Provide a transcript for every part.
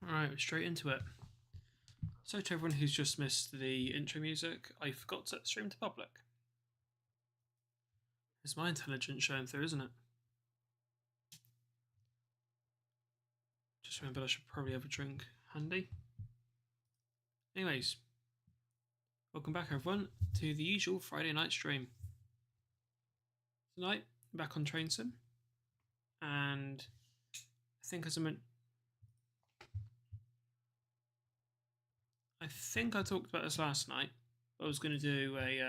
Alright, straight into it. So to everyone who's just missed the intro music, I forgot to stream to public. It's my intelligence showing through, isn't it? Just remembered I should probably have a drink handy. Anyways, welcome back everyone to the usual Friday night stream. Tonight, I'm back on Train Sim, and I think I talked about this last night. I was going to do a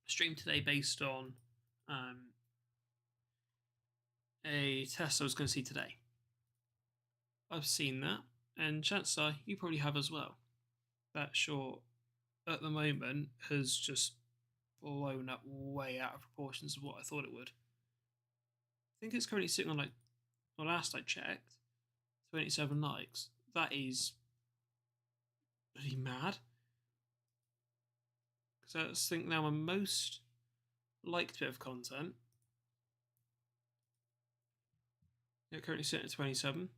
stream today based on a test I was going to see today. I've seen that, and chances are you probably have as well. That short, at the moment, has just blown up way out of proportions of what I thought it would. I think it's currently sitting on last I checked, 27 likes. That is bloody mad. Because I think now my most liked bit of content. It's currently sitting at 27.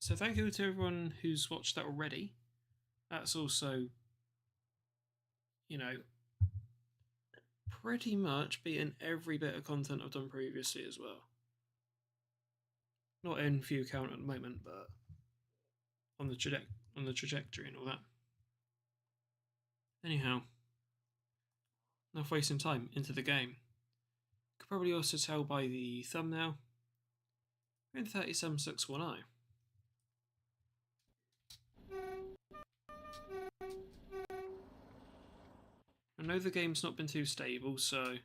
So thank you to everyone who's watched that already. That's also, pretty much beaten every bit of content I've done previously as well. Not in view count at the moment, but on the trajectory and all that. Anyhow, enough wasting time, into the game. You could probably also tell by the thumbnail, we're in 37610. I know the game's not been too stable, so I'll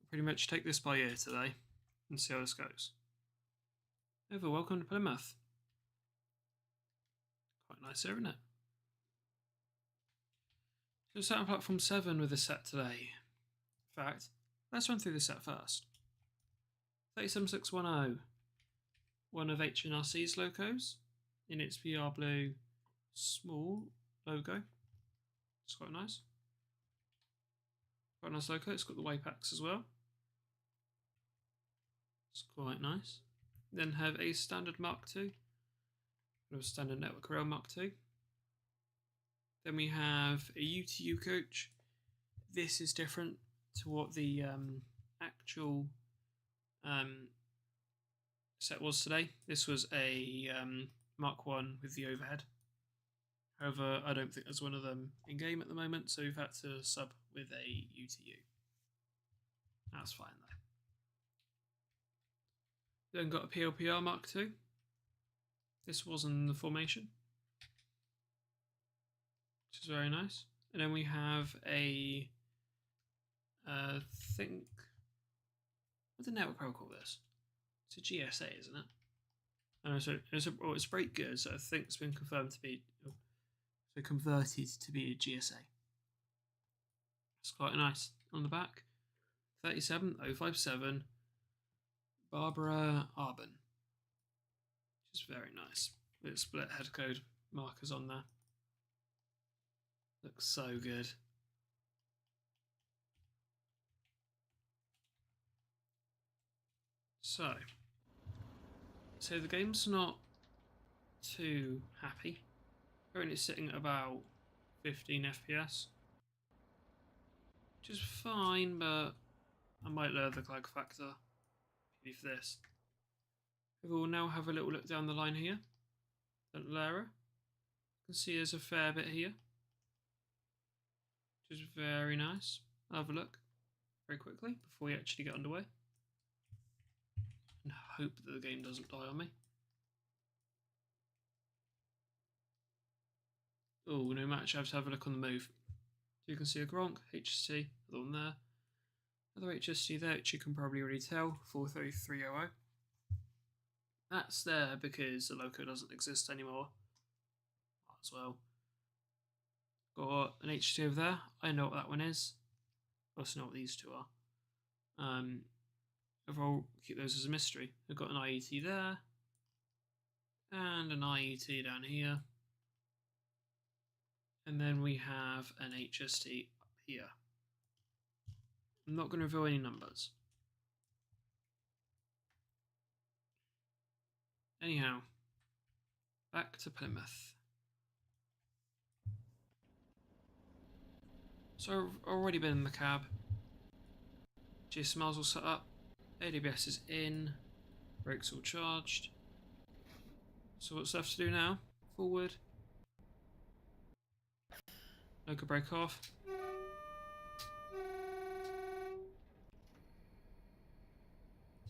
pretty much take this by ear today and see how this goes. Over, welcome to Plymouth. Quite nice here, isn't it? So sat on platform 7 with the set today. In fact, let's run through the set first. 37610, one of HNRC's logos in its VR blue small logo. It's quite nice. Quite a nice logo. It's got the waypacks as well. It's quite nice. Then have a standard Mark II. A standard Network Rail Mark II. Then we have a UTU coach. This is different to what the actual set was today. This was a Mark I with the overhead. However, I don't think there's one of them in game at the moment, so we've had to sub with a UTU. That's fine though. Then got a PLPR Mark II. This was in the formation, which is very nice. And then we have a, what the network rail call this? It's a GSA, isn't it? And so it's break gear, so I think it's been confirmed to be, converted to be a GSA. It's quite nice on the back. 37057 Barbara Arbon, which is very nice. With split head code markers on there. Looks so good. So the game's not too happy. Currently sitting at about 15 FPS, which is fine, but I might lower the clag factor for this. We will now have a little look down the line here at Lara. You can see there's a fair bit here, which is very nice. I'll have a look very quickly before we actually get underway and hope that the game doesn't die on me. Oh, no match, I have to have a look on the move. So you can see a Gronk, HST, another one there. Another HST there, which you can probably already tell, 43300. That's there because the loco doesn't exist anymore. Might as well. Got an HST over there. I know what that one is. I also know what these two are. Overall, keep those as a mystery. We've got an IET there. And an IET down here. And then we have an HST up here. I'm not going to reveal any numbers. Anyhow, back to Plymouth. So I've already been in the cab. GSMR's all set up. ADBS is in. Brakes all charged. So what's left to do now? Forward. Local brake off.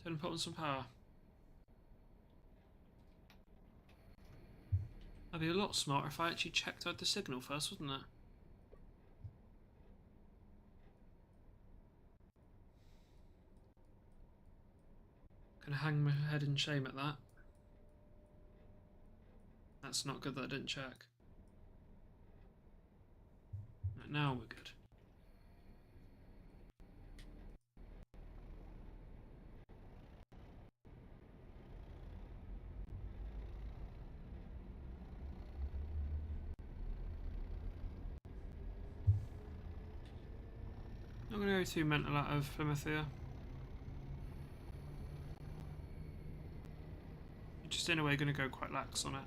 Turn and put on some power. That'd be a lot smarter if I actually checked out the signal first, wouldn't it? Gonna hang my head in shame at that. That's not good that I didn't check. Right, now we're good. Not gonna go too mental out of Plymouth here. Just in a way gonna go quite lax on it.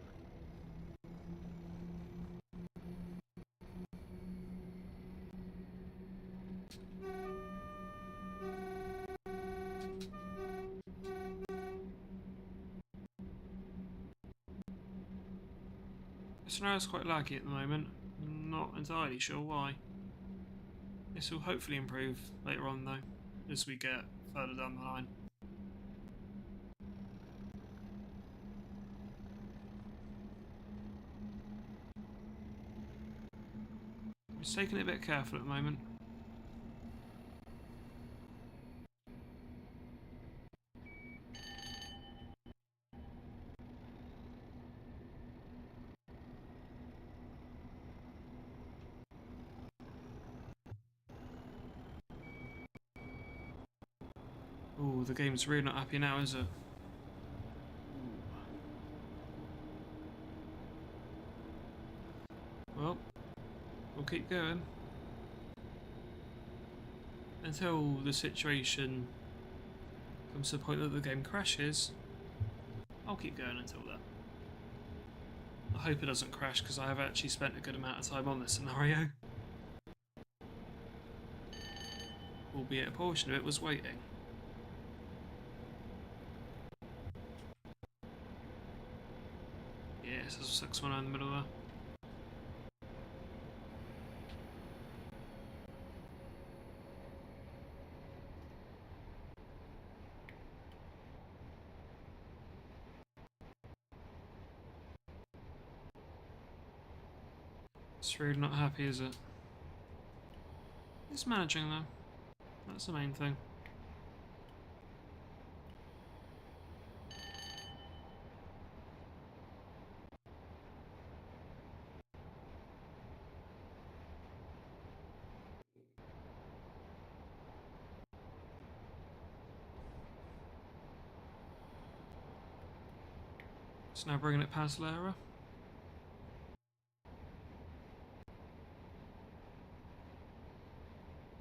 The scenario's quite laggy at the moment. Not entirely sure why. This will hopefully improve later on though, as we get further down the line. I'm just taking it a bit careful at the moment. Ooh, the game's really not happy now, is it? Well, we'll keep going until the situation comes to the point that the game crashes. I'll keep going until then. I hope it doesn't crash because I have actually spent a good amount of time on this scenario. Albeit a portion of it was waiting. Yes, there's a 619 in the middle there. It's really not happy, is it? It's managing though. That's the main thing. It's now bringing it past Lara.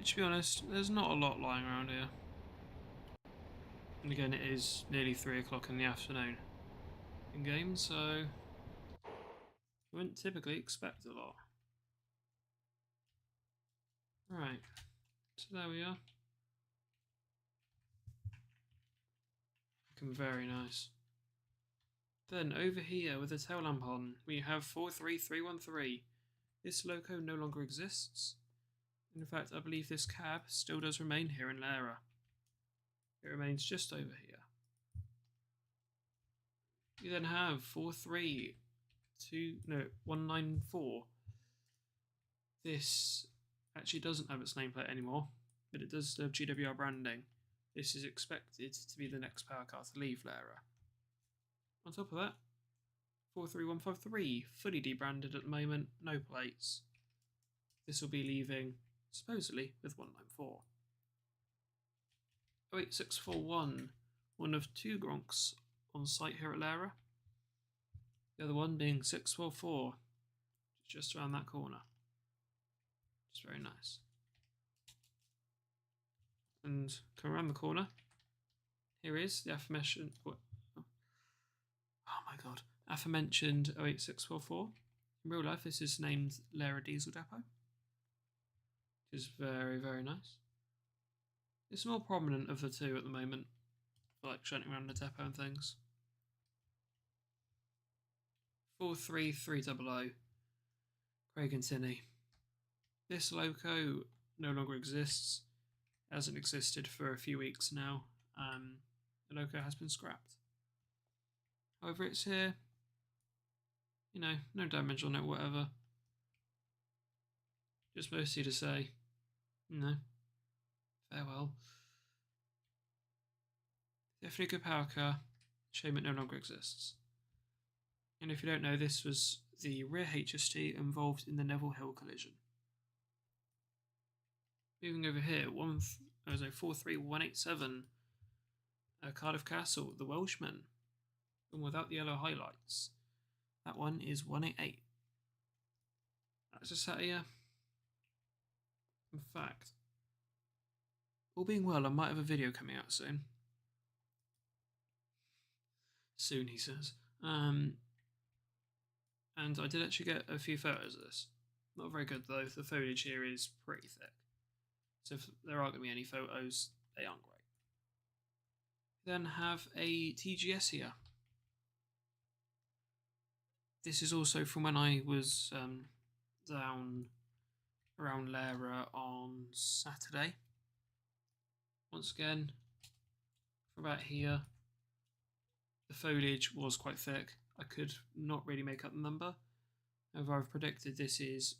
To be honest, there's not a lot lying around here. And again, it is nearly 3 o'clock in the afternoon in game, so you wouldn't typically expect a lot. Right, so there we are. Looking very nice. Then over here with the tail lamp on, we have 43313. This loco no longer exists. In fact, I believe this cab still does remain here in Lara. It remains just over here. You then have 194. This actually doesn't have its nameplate anymore, but it does have GWR branding. This is expected to be the next power car to leave Lara. On top of that, 43153, fully debranded at the moment, no plates. This will be leaving, supposedly, with 194. 08641, one of 2 Gronks on site here at Lara. The other one being 644, just around that corner. Just very nice. And come around the corner. Here is the aforementioned. Oh god, aforementioned 08644. In real life, this is named Lara Diesel Depot, which is very, very nice. It's more prominent of the two at the moment, for like shunting around the depot and things. 43300 Craig and Tinney. This loco no longer exists. It hasn't existed for a few weeks now. The loco has been scrapped. However, it's here. You know, no damage on it, whatever. Just mostly to say, no, farewell. Definitely a good power car. Shame it no longer exists. And if you don't know, this was the rear HST involved in the Neville Hill collision. Moving over here, 43187, Cardiff Castle, the Welshman, and without the yellow highlights. That one is 188. That's a Saturday. In fact, all being well, I might have a video coming out soon. Soon, he says. And I did actually get a few photos of this. Not very good though. The foliage here is pretty thick. So if there aren't going to be any photos, they aren't great. Then have a TGS here. This is also from when I was down around Lara on Saturday. Once again, from about here, the foliage was quite thick. I could not really make up the number. However, I've predicted this is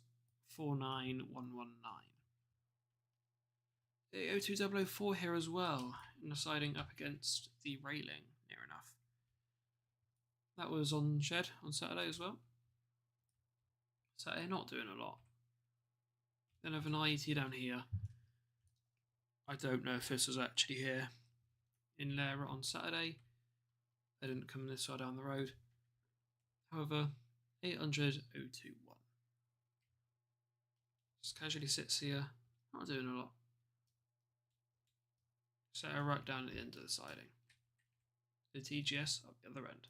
49119. The 02004 here as well, and siding up against the railing near enough. That was on shed on Saturday as well. Saturday not doing a lot. Then I have an IET down here. I don't know if this was actually here in Lara on Saturday. They didn't come this far down the road. However, 800 021. Just casually sits here, not doing a lot. So right down at the end of the siding. The TGS up the other end.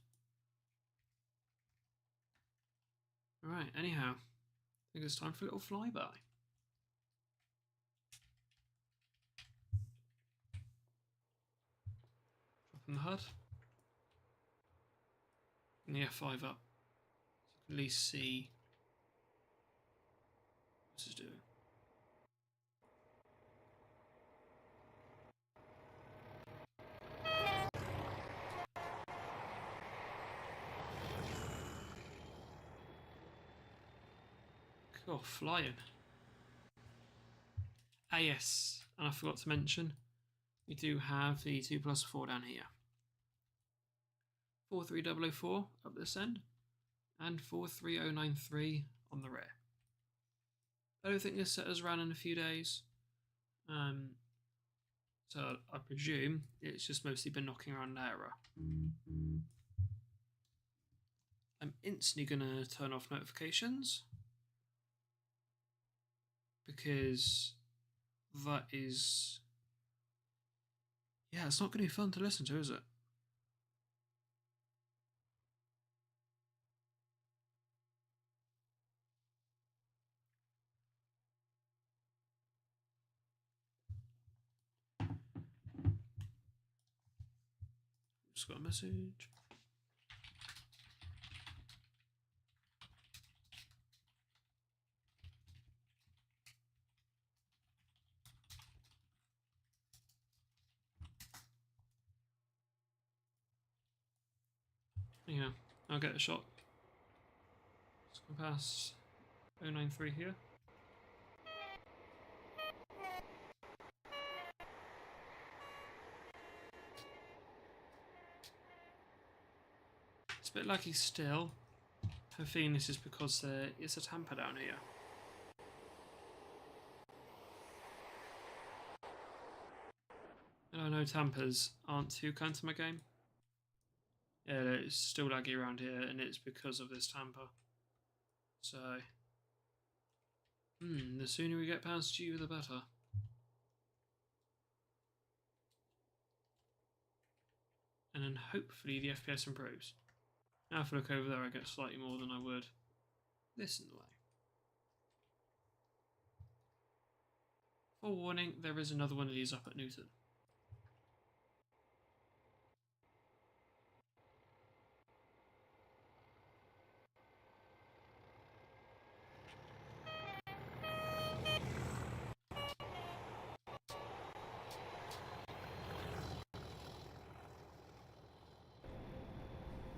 Alright, anyhow, I think it's time for a little flyby. Dropping the HUD. And the F5 up. So I can at least see what this is doing. Cool, flying. Ah yes, and I forgot to mention, we do have the 2+4 down here. 43004 up this end, and 43093 on the rear. I don't think this set has run in a few days, so I presume it's just mostly been knocking around Lara. I'm instantly going to turn off notifications, because that is, yeah, it's not going to be fun to listen to, is it? Just got a message. Yeah, I'll get a shot. Let's go past 093 here. It's a bit lucky still. I have a feeling this is because there is a tamper down here. And I know tampers aren't too kind to my game. Yeah, it's still laggy around here, and it's because of this tamper. So, the sooner we get past you, the better. And then hopefully the FPS improves. Now if I look over there, I get slightly more than I would this in the way. Forewarning, there is another one of these up at Newton.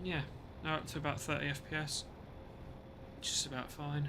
Yeah, now up to about 30 FPS, which is about fine.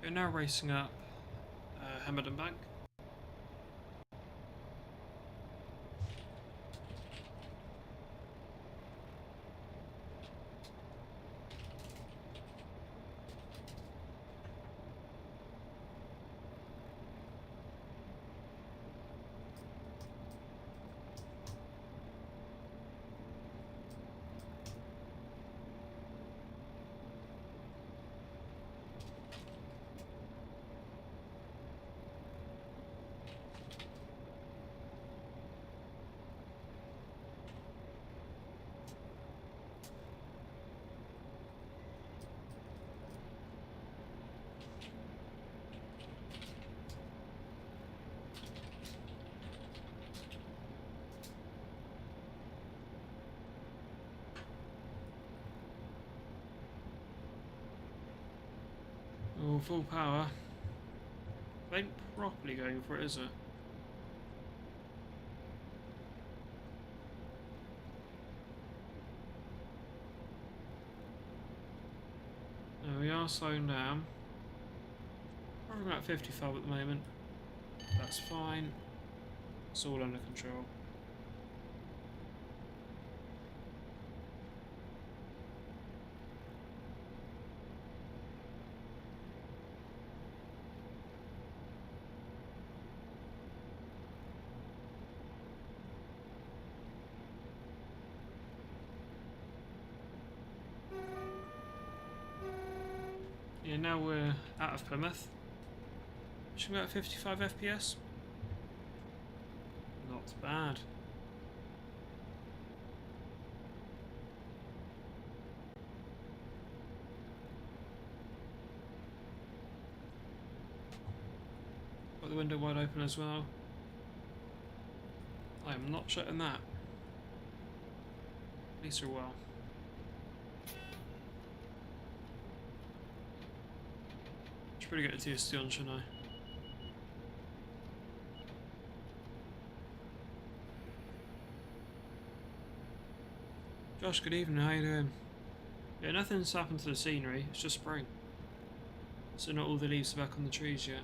We're now racing up Hamilton Bank. Oh, full power. Ain't properly going for it, is it? No, we are slowing down. Probably about 55 at the moment. That's fine. It's all under control. Yeah, now we're out of Plymouth. Should we be at 55 FPS? Not bad. Got the window wide open as well. I am not shutting that. At least for a while. Should probably get the TSC on, shouldn't I? Josh, good evening, how you doing? Yeah, nothing's happened to the scenery, it's just spring. So not all the leaves are back on the trees yet.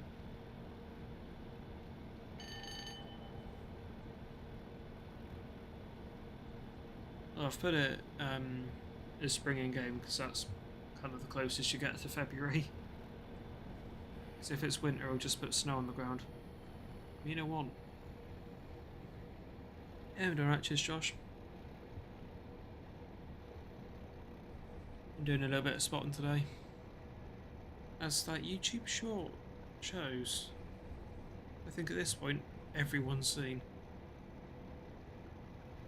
Well, I've put it as spring in game because that's kind of the closest you get to February. Because if it's winter, I'll just put snow on the ground. You know what? Yeah, we're doing right, cheers, Josh. I'm doing a little bit of spotting today. As that YouTube short shows, I think at this point, everyone's seen.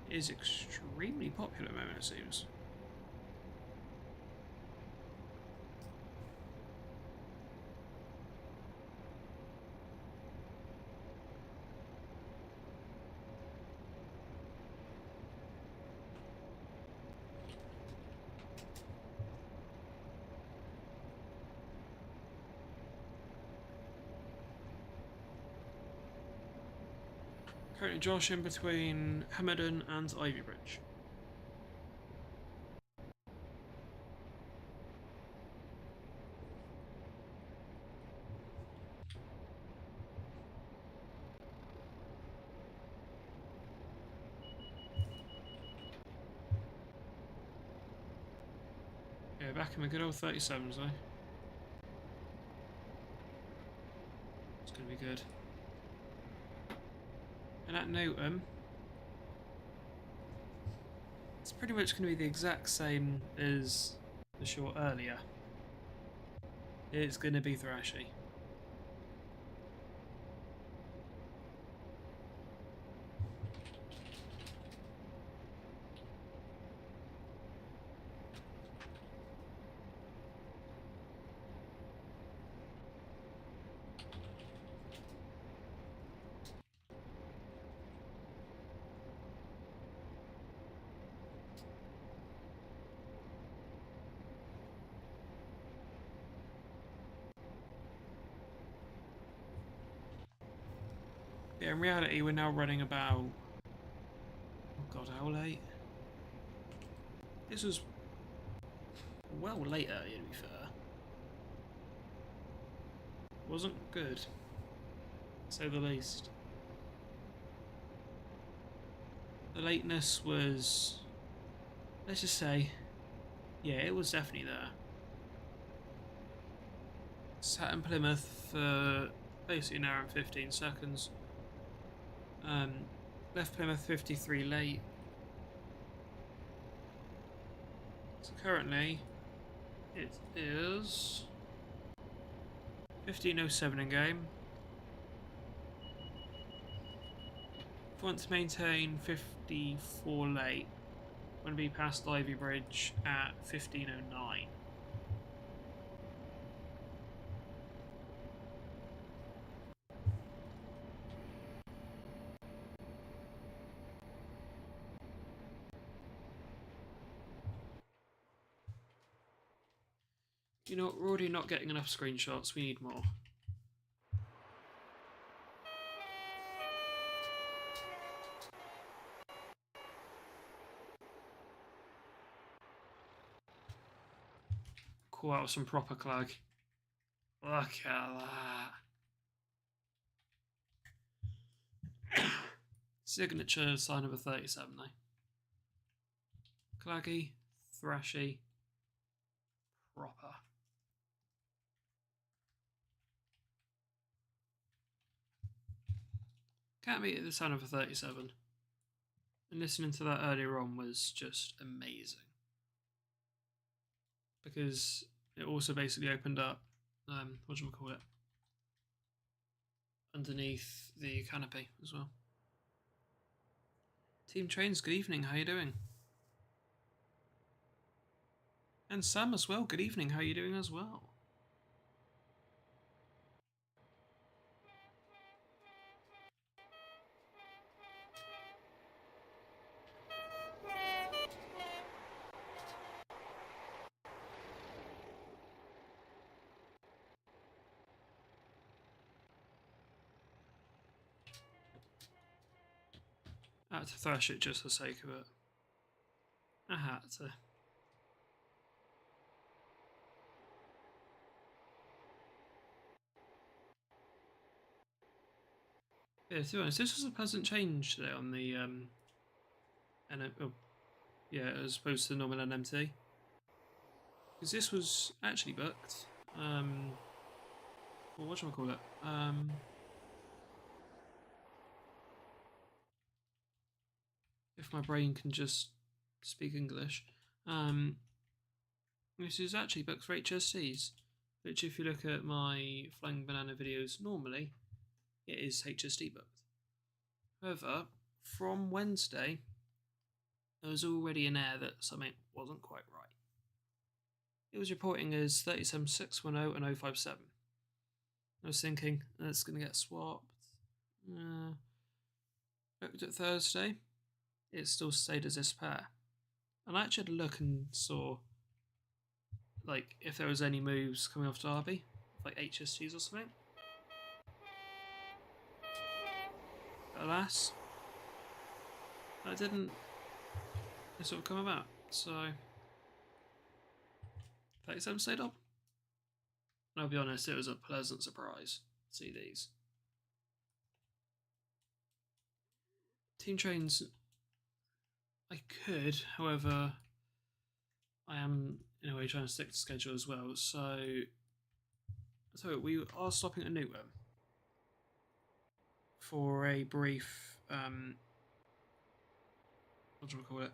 It is extremely popular at the moment, it seems. Currently joshing between Hamilton and Ivybridge. Yeah, back in the good old 37s though. It's going to be good. And at Newton, it's pretty much going to be the exact same as the short earlier. It's going to be Thrashing. Yeah, in reality, we're now running about... Oh god, how late? This was well late earlier, to be fair. Wasn't good, to say the least. The lateness was... Let's just say... Yeah, it was definitely there. Sat in Plymouth for basically an hour and 15 seconds. Left Plymouth 53 late. So currently it is 15:07 in game. If I want to maintain 54 late, I'm going to be past Ivybridge at 15:09. You know what, we're already not getting enough screenshots, we need more. Call out some proper clag. Look at that. Signature sign of a 37 though. Claggy, thrashy, proper. Can't beat the sound of a 37. And listening to that earlier on was just amazing. Because it also basically opened up, whatchamacallit, underneath the canopy as well. Team Trains, good evening, how are you doing? And Sam as well, good evening, how are you doing as well? I had to thrash it just for the sake of it. I had to. Yeah, to be honest, this was a pleasant change today on the as opposed to the normal NMT. Because this was actually booked. Well, what should I call it? If my brain can just speak English. This is actually booked for HSCs, which if you look at my Flying Banana videos normally, it is HSD booked. However, from Wednesday, there was already an air that something wasn't quite right. It was reporting as 37610 and 057. I was thinking, that's going to get swapped. Booked it Thursday. It still stayed as this pair. And I actually had a look and saw, like, if there was any moves coming off Derby, like HSTs or something. But alas, that didn't sort of come about. So 37 stayed up. And I'll be honest, it was a pleasant surprise to see these. Team trains, I could, however, I am in a way trying to stick to schedule as well. So we are stopping at Newton for a brief, what do I call it?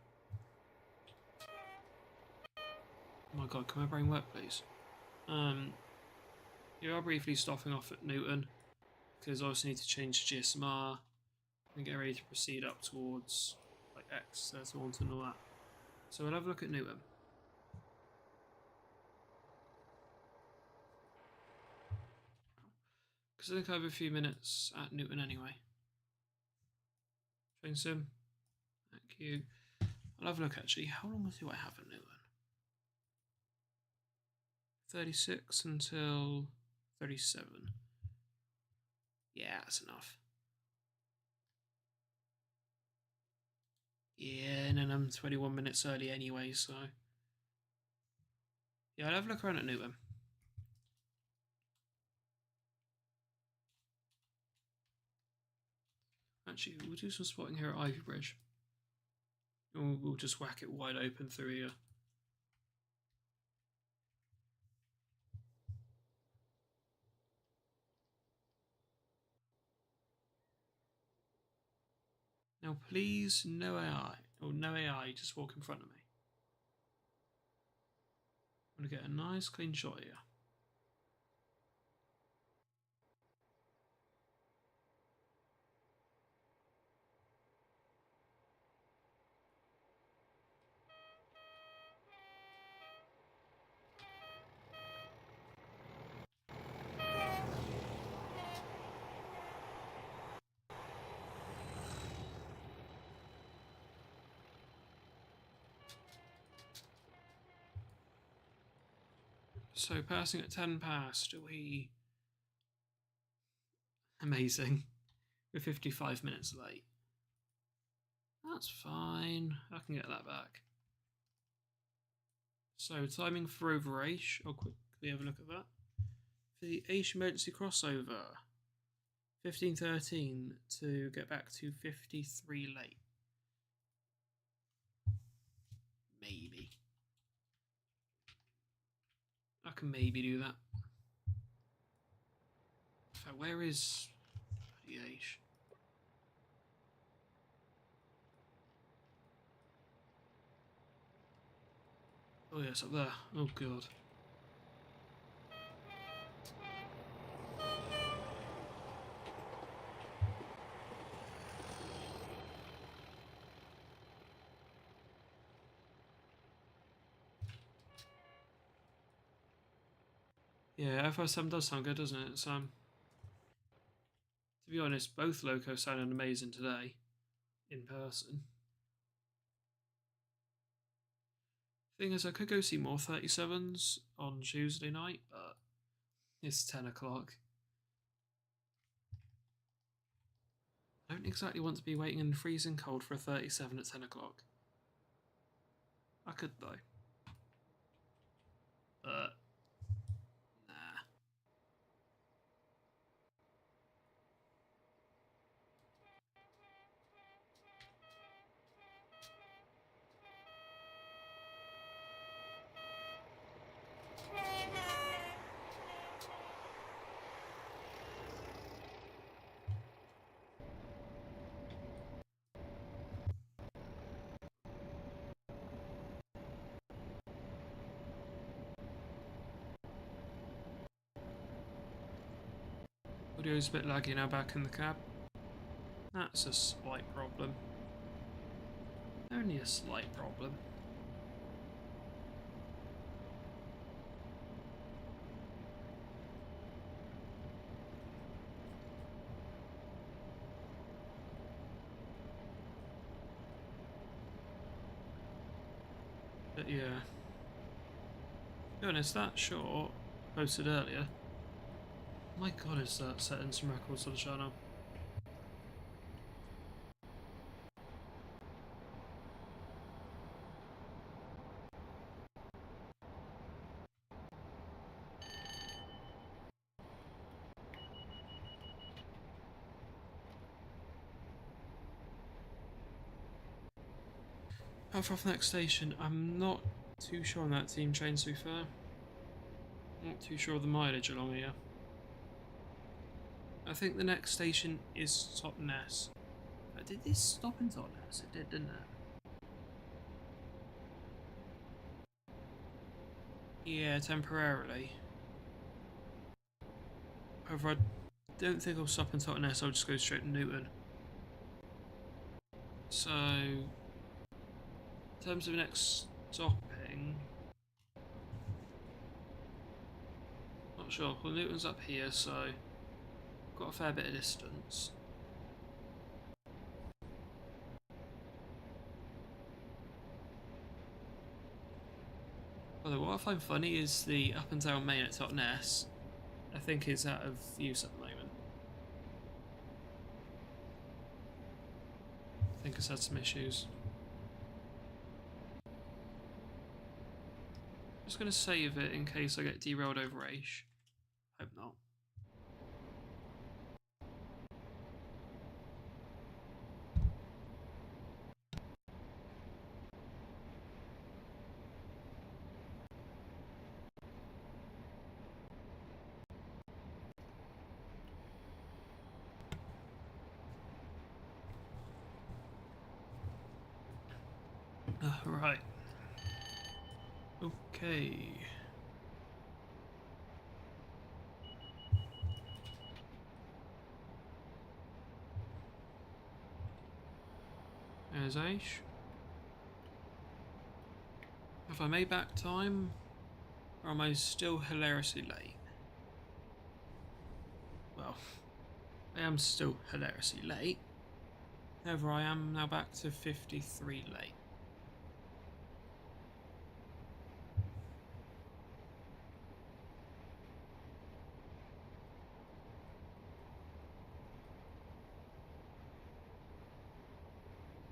Oh my god, can my brain work, please? You are briefly stopping off at Newton because I also need to change the GSMR and get ready to proceed up towards like X, Thornton and all that. So we'll have a look at Newton. Because I think I have a few minutes at Newton anyway. Train sim. Thank you. I'll have a look actually. How long do I have at Newton? 36 until 37. Yeah, that's enough. Yeah, and then I'm 21 minutes early anyway, so... yeah, I'll have a look around at Newton. Actually, we'll do some spotting here at Ivy Bridge. And we'll just whack it wide open through here. Now please, no AI. Or no AI, just walk in front of me. I'm going to get a nice clean shot here. So passing at 10 past, we... amazing. We're 55 minutes late. That's fine. I can get that back. So timing for over H. I'll quickly have a look at that. For the H emergency crossover, 15:13 to get back to 53 late. Maybe. I can maybe do that. In fact, where is the H? Oh yeah, it's up there. Oh god. Yeah, FO7 does sound good, doesn't it? To be honest, both locos sounded amazing today, in person. Thing is, I could go see more 37s on Tuesday night, but it's 10 o'clock. I don't exactly want to be waiting in the freezing cold for a 37 at 10 o'clock. I could though. But nah. Audio's a bit laggy now back in the cab. That's a slight problem. Only a slight problem. But yeah. To be honest, that short posted earlier. My god, is that setting some records on the channel? How far from the next station? I'm not too sure on that team train, to be fair. Not too sure of the mileage along here. I think the next station is Totnes. Did this stop in Totnes? It did, didn't it? Yeah, temporarily. However, I don't think I'll stop in Totnes, I'll just go straight to Newton. So, in terms of next stopping, not sure. Well, Newton's up here, so got a fair bit of distance. Although what I find funny is the up and down main at Totnes, I think is out of use at the moment. I think it's had some issues. Just going to save it in case I get derailed over Aish. Hope not. Right. Okay. There's Aish. Have I made back time? Or am I still hilariously late? Well, I am still hilariously late. However, I am now back to 53 late.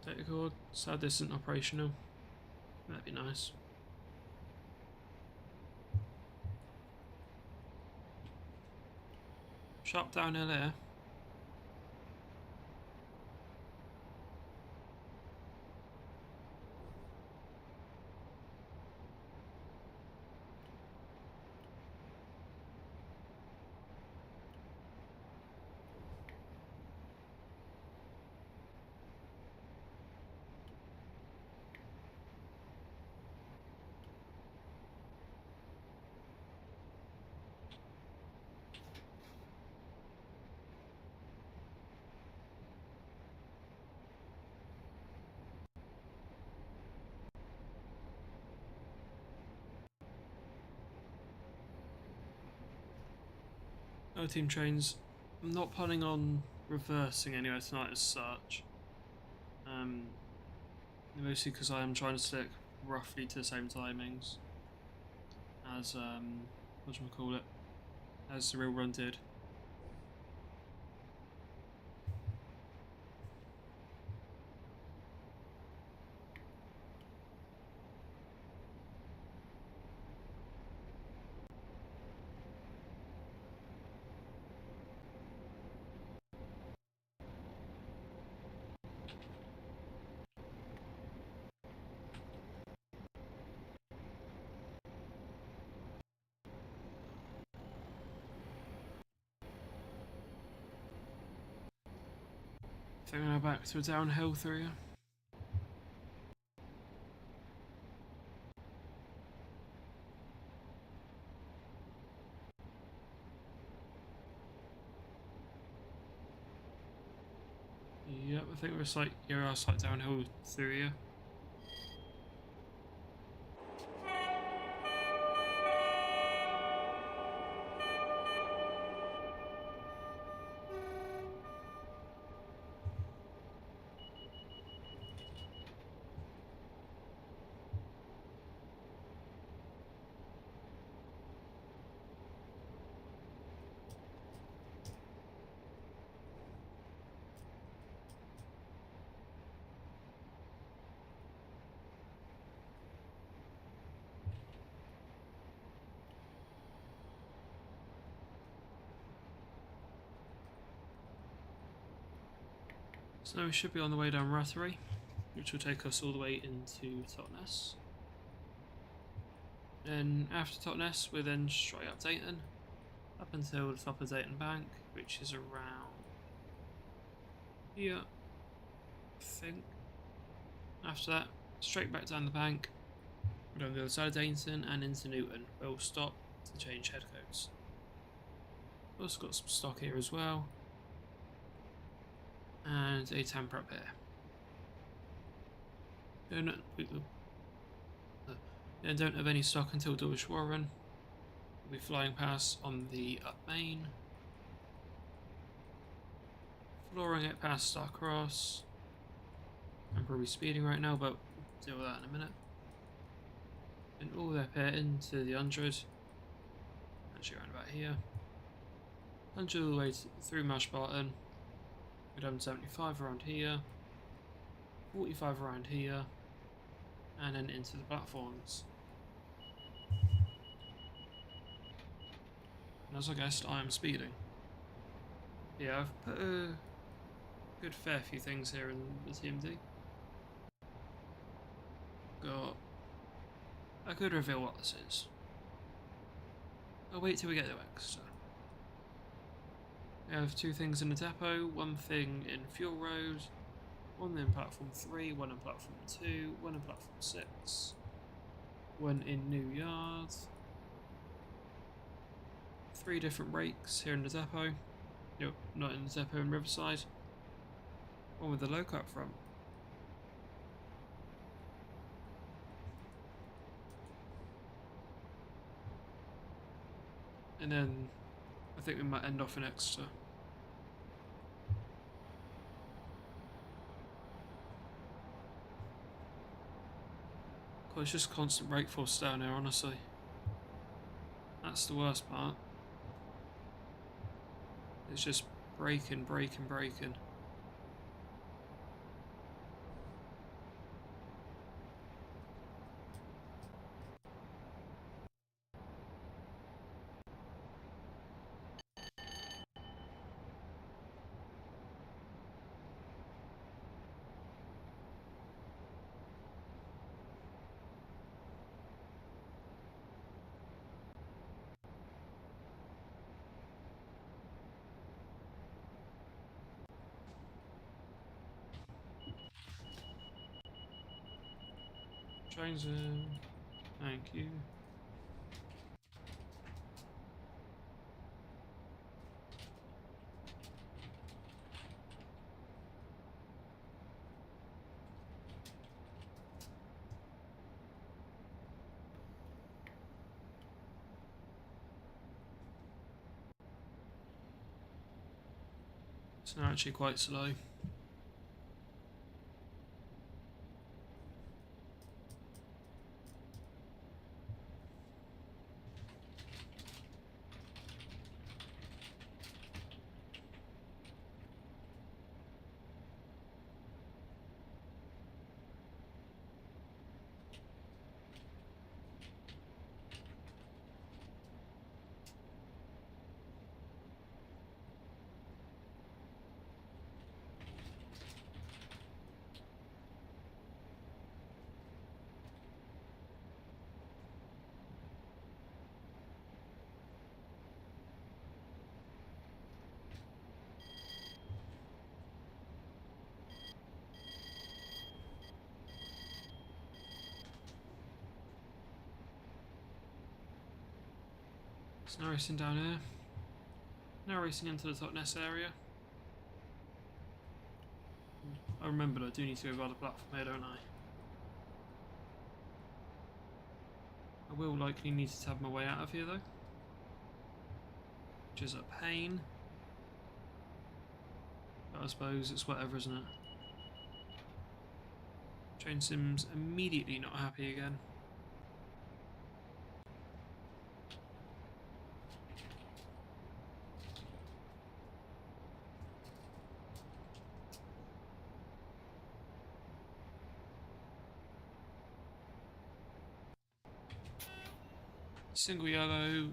Data cord, sad this isn't operational. That'd be nice. Sharp downhill here. No team trains. I'm not planning on reversing anywhere tonight as such. Mostly because I am trying to stick roughly to the same timings as whatchamacallit, as the real run did. I think I'm back to a downhill through here. Yep, I think we're slight downhill through here. So we should be on the way down Rattery. which will take us all the way into Totnes. Then after Totnes, we're then straight up Dayton, up until the top of Dayton Bank, which is around here, I think. After that, straight back down the bank, we're on the other side of Dayton and into Newton, where we'll stop to change head coats. Also got some stock here as well, and a tamper up here. Don't have any stock until Dulwich Warren. We'll be flying past on the up main, flooring it past Starcross. I'm probably speeding right now, but we'll deal with that in a minute. And all the way up here into the 100, actually around about here. 100 all the way through Mashbarton. Go down 75 around here, 45 around here, and then into the platforms. And as I guessed, I am speeding. Yeah, I've put a good fair few things here in the TMD. Got a good reveal what this is. I'll wait till we get to Exeter. We have two things in the depot, one thing in Fuel Road, one in Platform 3, one in Platform 2, one in Platform 6, one in New Yard. 3 different rakes here in the depot. Nope, not in the depot in Riverside. One with the loco up front. And then I think we might end off in Exeter. God, it's just constant brake force down here, honestly. That's the worst part. It's just braking. Trains in. Thank you. It's now actually quite slow. It's now racing down here. Now racing into the Totnes area. I remembered I do need to go by the platform here, don't I? I will likely need to tab my way out of here though, which is a pain. But I suppose it's whatever, isn't it? Train Sim's immediately not happy again. Single yellow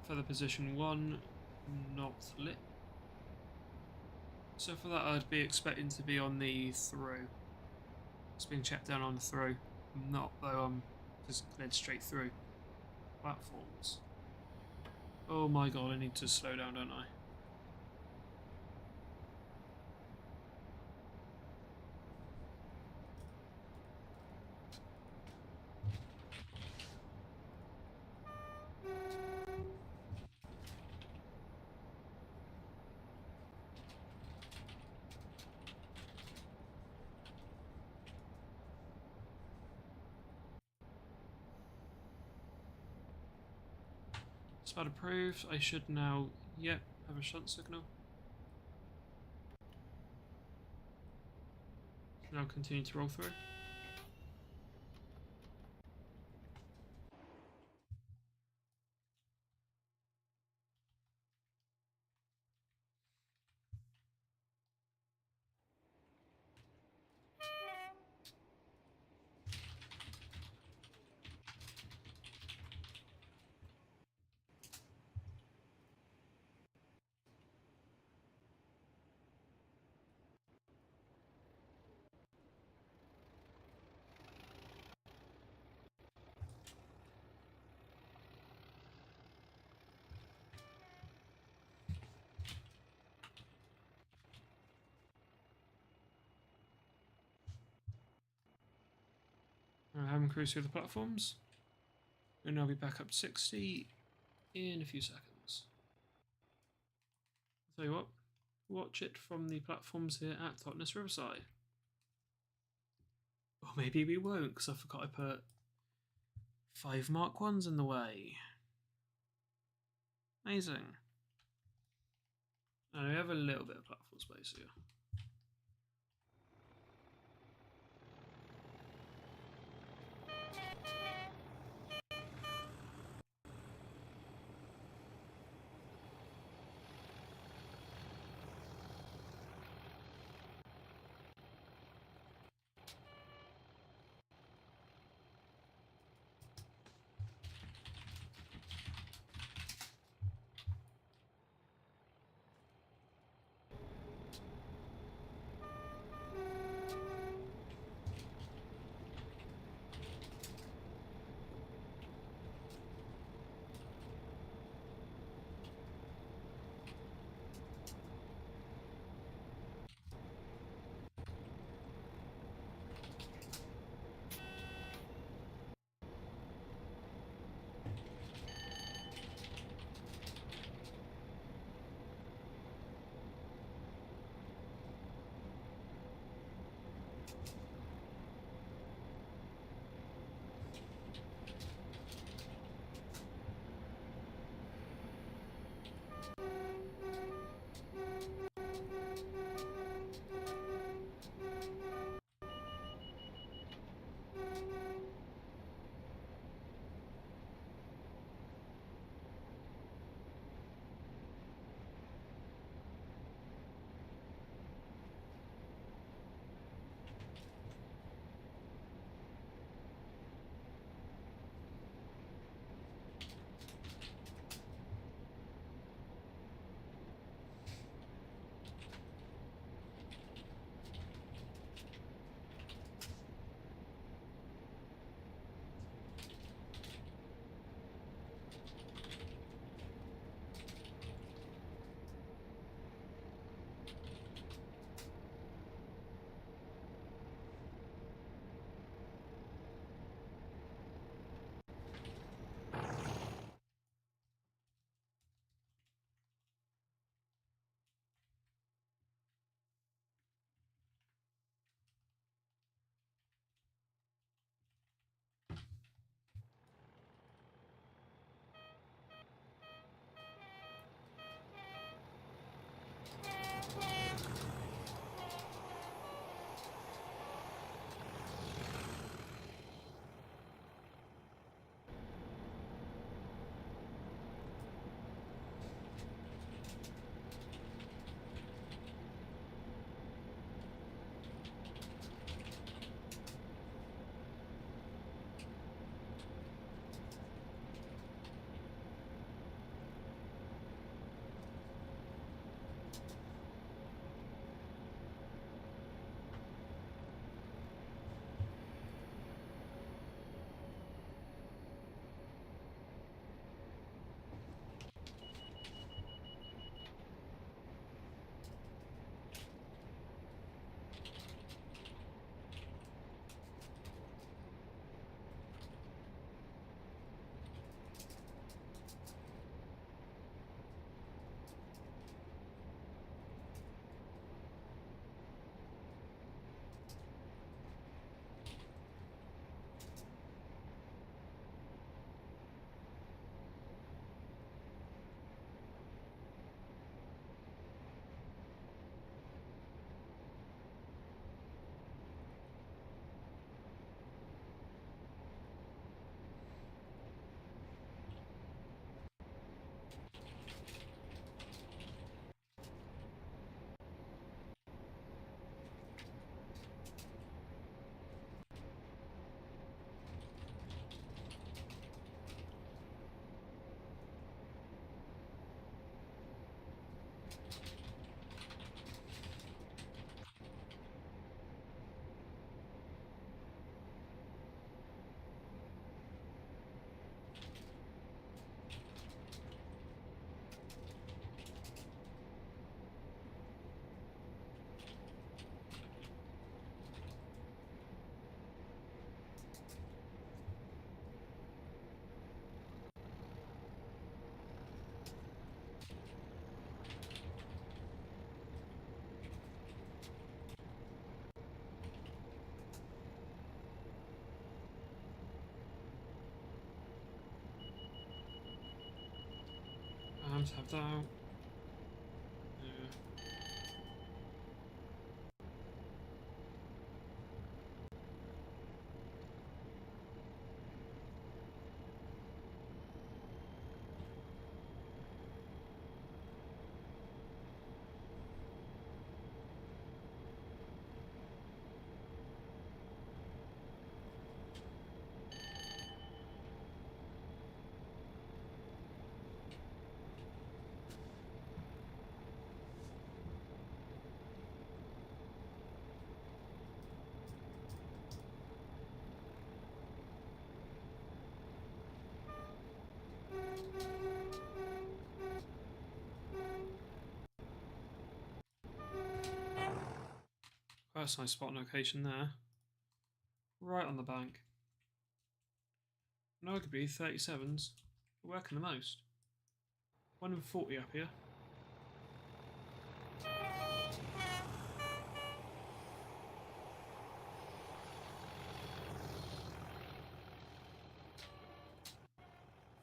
for the position 1, not lit. So for that, I'd be expecting to be on the through. It's being checked down on the through. Not though I'm just led straight through. Platforms. Oh my god, I need to slow down, don't I? Spot approved. I should now, yep, have a shunt signal. Now continue to roll through. I haven't cruised through the platforms. And I'll be back up to 60 in a few seconds. I'll tell you what, watch it from the platforms here at Totnes Riverside. Or maybe we won't, because I forgot I put 5 Mark 1s in the way. Amazing. And we have a little bit of platform space here. Have that out. Yeah. That's a nice spot location there. Right on the bank. And arguably 37s are working the most. 140 up here.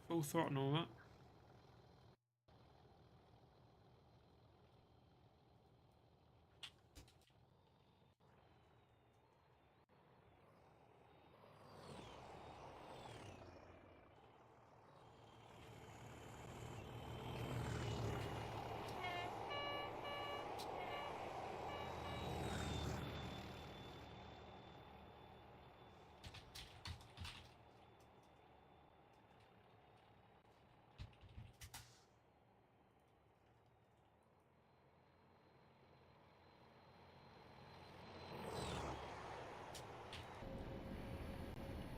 Full throttle and all that.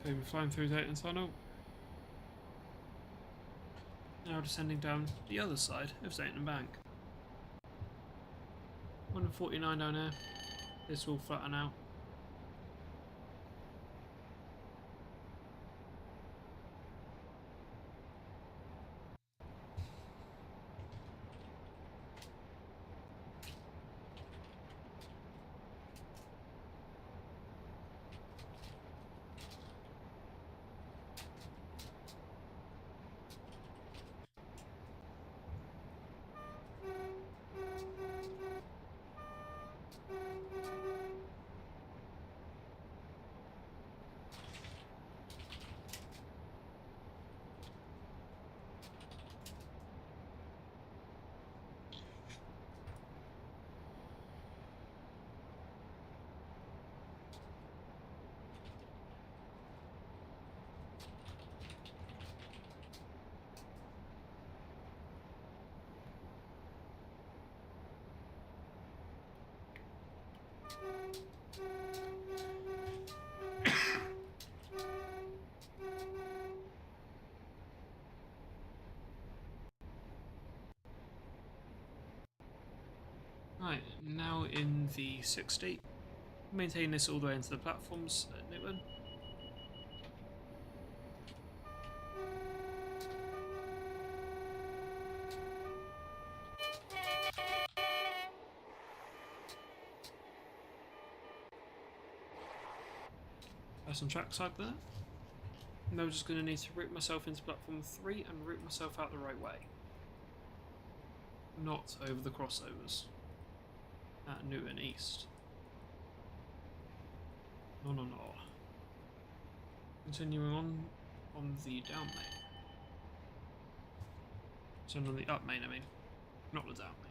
Okay, we're flying through Dayton Tunnel. Now descending down the other side of Dayton Bank. 149 down there. This will flatten out. Right, now in the 60. Maintain this all the way into the platforms at Newton. That's on track side there. Now I'm just going to need to route myself into platform 3 and route myself out the right way. Not over the crossovers at Newton East. No. Continuing on the down main. So on the up main, I mean. Not the down main.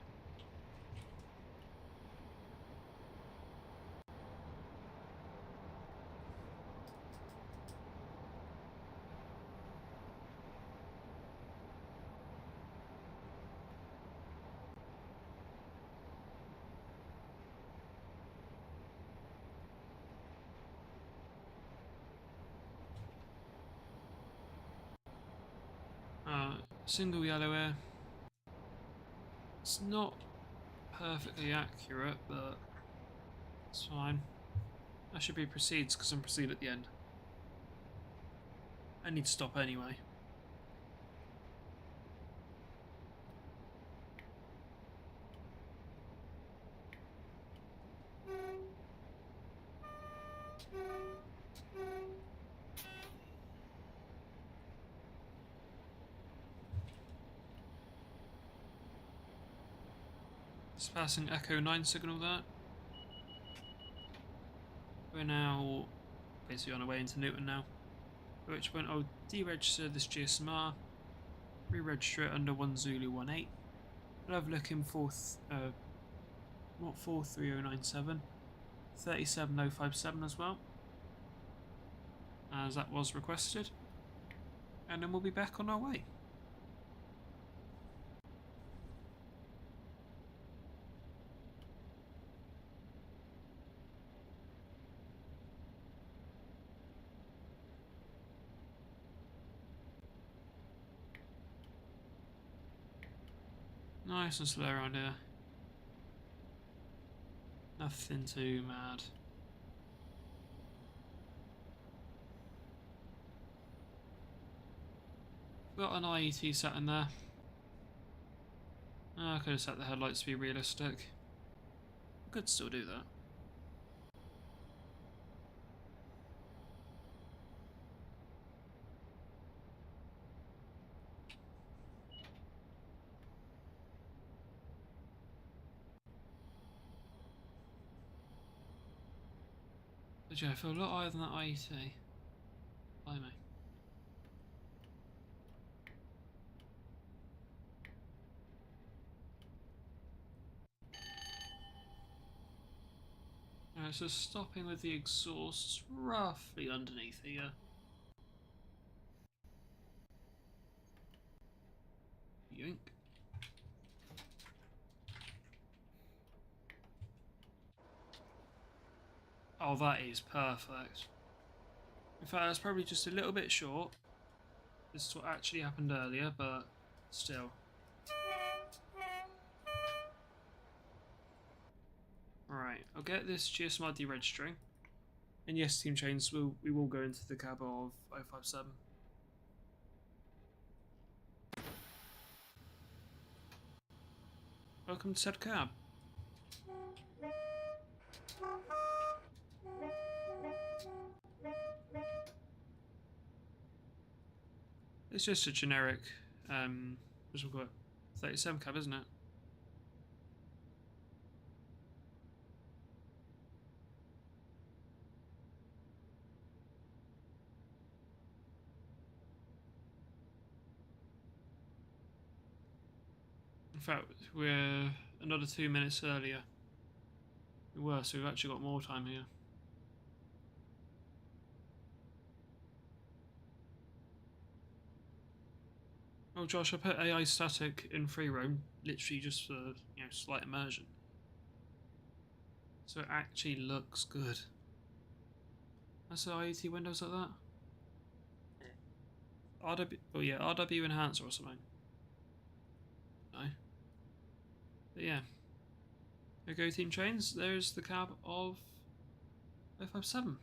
Single yellow here. It's not perfectly accurate, but it's fine. I should be proceeds because I'm proceed at the end. I need to stop anyway. Just passing Echo 9 signal that. We're now basically on our way into Newton now. At which point I'll deregister this GSMR, re-register it under 1 Zulu 18. I'll have a look in 43097, 37057 as well, as that was requested. And then we'll be back on our way. Nice and slow around here. Nothing too mad. Got an IET set in there. I could have set the headlights to be realistic. I could still do that. But yeah, I feel a lot higher than that IET. Blimey. Alright, so stopping with the exhausts roughly underneath here. Yoink. Oh, that is perfect. In fact, that's probably just a little bit short. This is what actually happened earlier, but still. Alright, I'll get this GSMR deregistering. And yes, Team Chains, we will go into the cab of 057. Welcome to said cab. It's just a generic, what's it called? 37 cab, isn't it? In fact, we're another 2 minutes earlier. We were, so we've actually got more time here. Oh Josh, I put AI static in free roam, literally just for, slight immersion. So it actually looks good. That's the IET windows like that? RW, oh yeah, RW enhancer or something. No. But yeah. There go Team Chains, there's the cab of 057.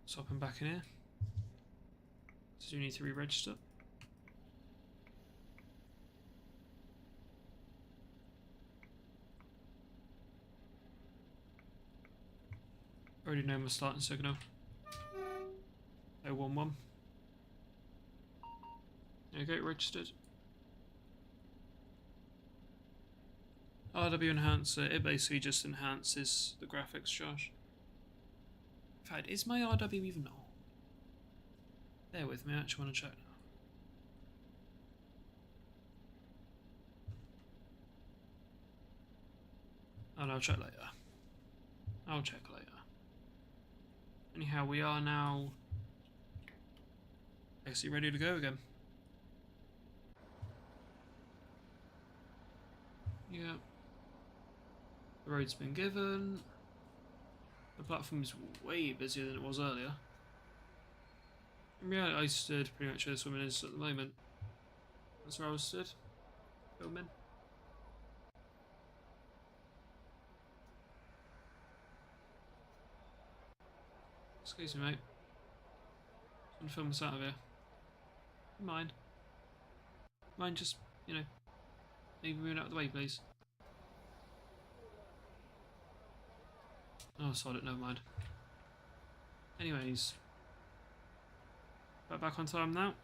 Stopping back in here. So you need to re-register. Already know my starting signal. 011. There you go, registered. RW enhancer, it basically just enhances the graphics, Josh. In fact, is my RW even on? Bear with me, I actually want to check now. Oh no, I'll check later. I'll check later. Anyhow, we are now basically ready to go again. Yeah. The road's been given. The platform is way busier than it was earlier. In reality, I stood pretty much where this woman is at the moment. That's where I was stood, filming. Excuse me, mate. I'm gonna film this out of here. Mind? Mind just, you know, maybe moving out of the way, please. Oh, sod it, never mind. Anyways, back on time now.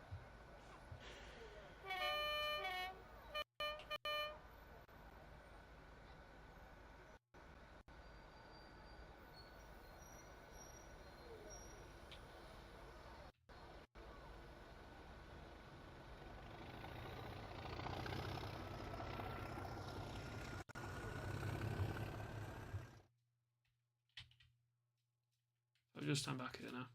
I'll just stand back here now.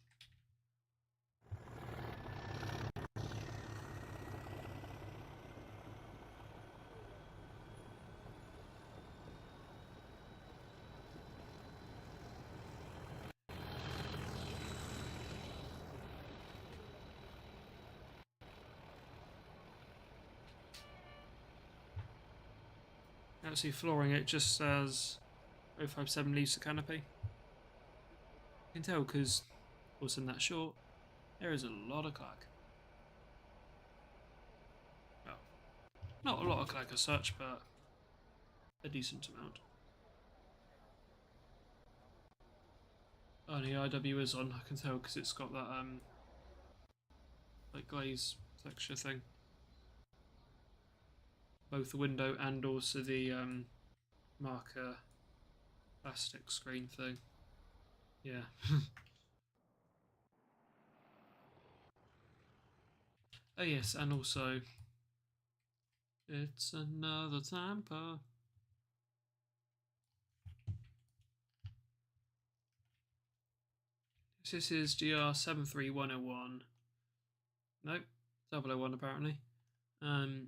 Actually, flooring it just says 057 leaves the canopy. You can tell because, also in that short, there is a lot of clag. Well, not a lot of clag as such, but a decent amount. Oh, and the IW is on, I can tell because it's got that like glaze texture thing. Both the window and also the marker plastic screen thing. Yeah. Oh yes, and also it's another Tampa. This is GR73101. Nope, 001 apparently. It's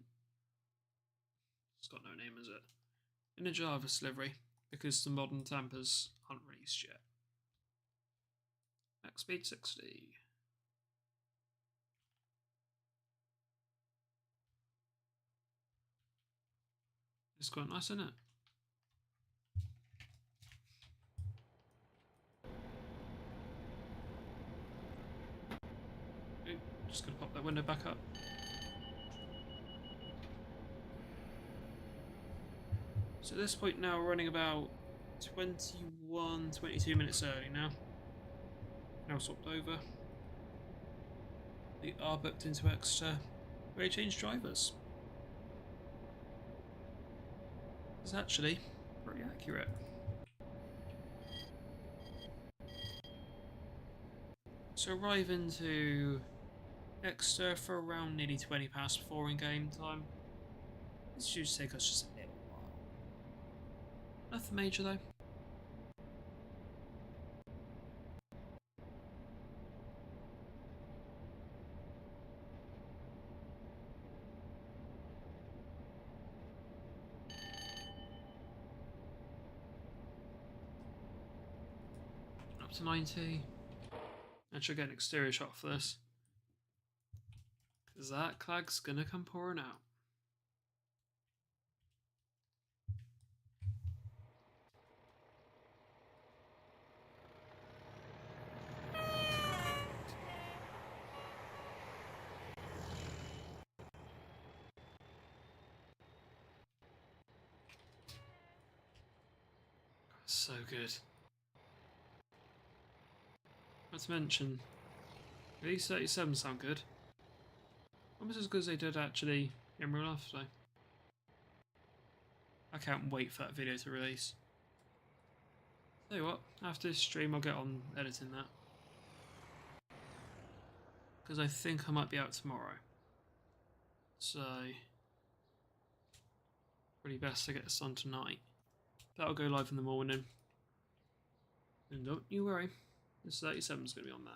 got no name, is it? In a Jarvis livery, because the modern Tampas aren't released yet. Max speed 60. It's quite nice, isn't it? Ooh, just gonna pop that window back up. So at this point now we're running about 22 minutes early now. Now swapped over. They are booked into Exeter. Where they changed drivers. It's actually pretty accurate. So arrive into Exeter for around nearly 20 past 4 in game time. This should take us just a little while. Nothing major though. Up to 90. I should get an exterior shot for this. Because that clag's gonna come pouring out. So good. Not to mention, these 37 sound good. Almost as good as they did actually in real life though. I can't wait for that video to release. Tell you what, after this stream I'll get on editing that. Because I think I might be out tomorrow. So, probably best to get this on tonight. That'll go live in the morning. And don't you worry, this 37 is going to be on there.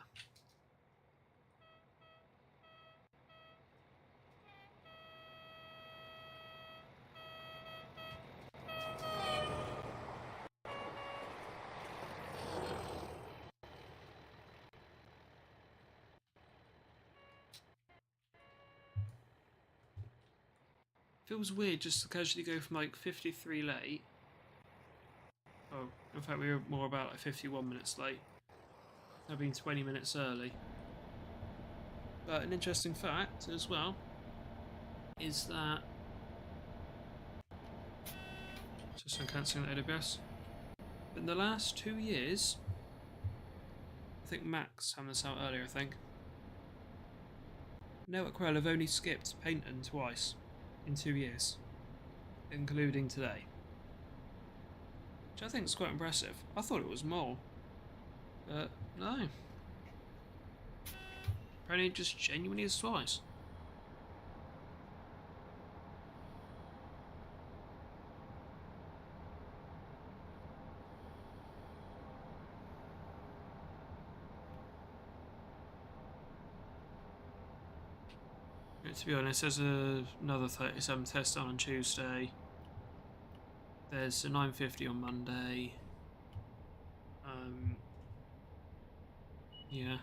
Feels weird just to casually go from like 53 late. Oh, in fact, we were more about like 51 minutes late. I've been 20 minutes early. But an interesting fact as well is that. Just on cancelling the AWS. In the last 2 years, I think Max found this out earlier, I think. Network Quell have only skipped Painton twice in 2 years, including today. Which I think is quite impressive. I thought it was more. But no. Apparently it just genuinely is twice. To be honest, there's another 37 test on Tuesday. There's a 950 on Monday. Yeah.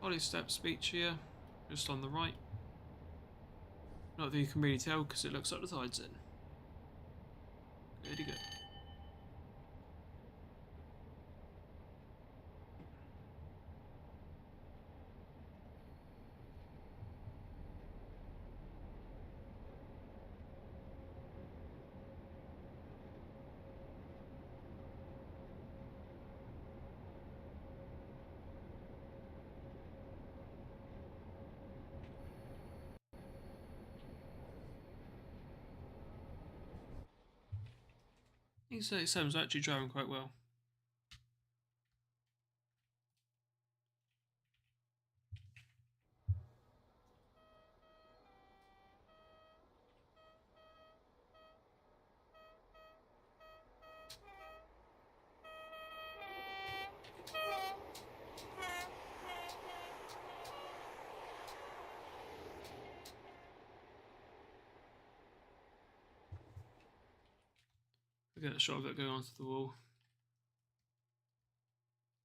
Ollie step speech here, just on the right. Not that you can really tell because it looks like the tide's in. Pretty good. These 37s are actually driving quite well. We'll get a shot of it going onto the wall.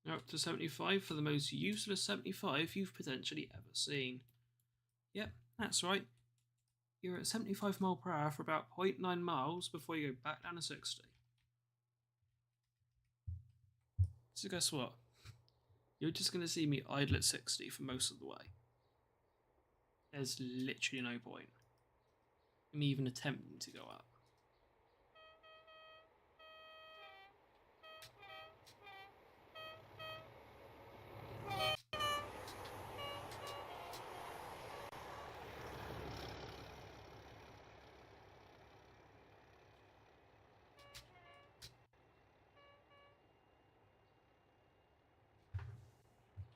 Now up to 75 for the most useless 75 you've potentially ever seen. Yep, that's right. You're at 75 mile per hour for about 0.9 miles before you go back down to 60. So guess what? You're just going to see me idle at 60 for most of the way. There's literally no point in me even attempting to go up.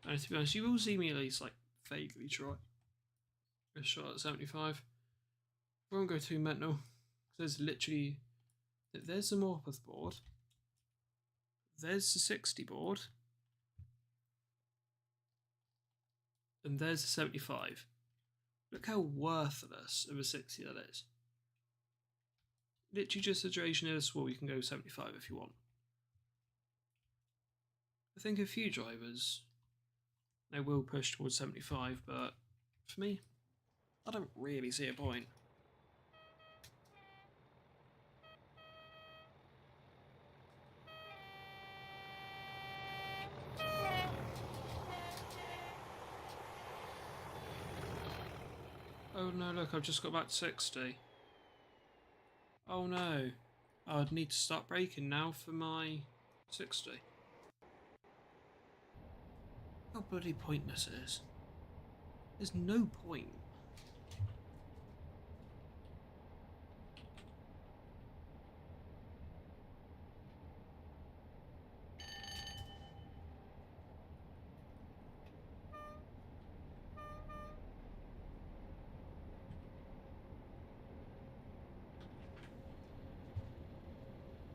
And to be honest, you will see me at least like vaguely try a shot at 75. I won't go too mental. There's literally, there's the Morpeth board, there's the 60 board, and there's the 75. Look how worthless of a 60 that is. Literally just a duration of this wall, you can go 75 if you want. I think a few drivers, they will push towards 75, but for me, I don't really see a point. Oh no, look, I've just got back to 60. Oh no, I'd need to start braking now for my 60. How bloody pointless it is. There's no point.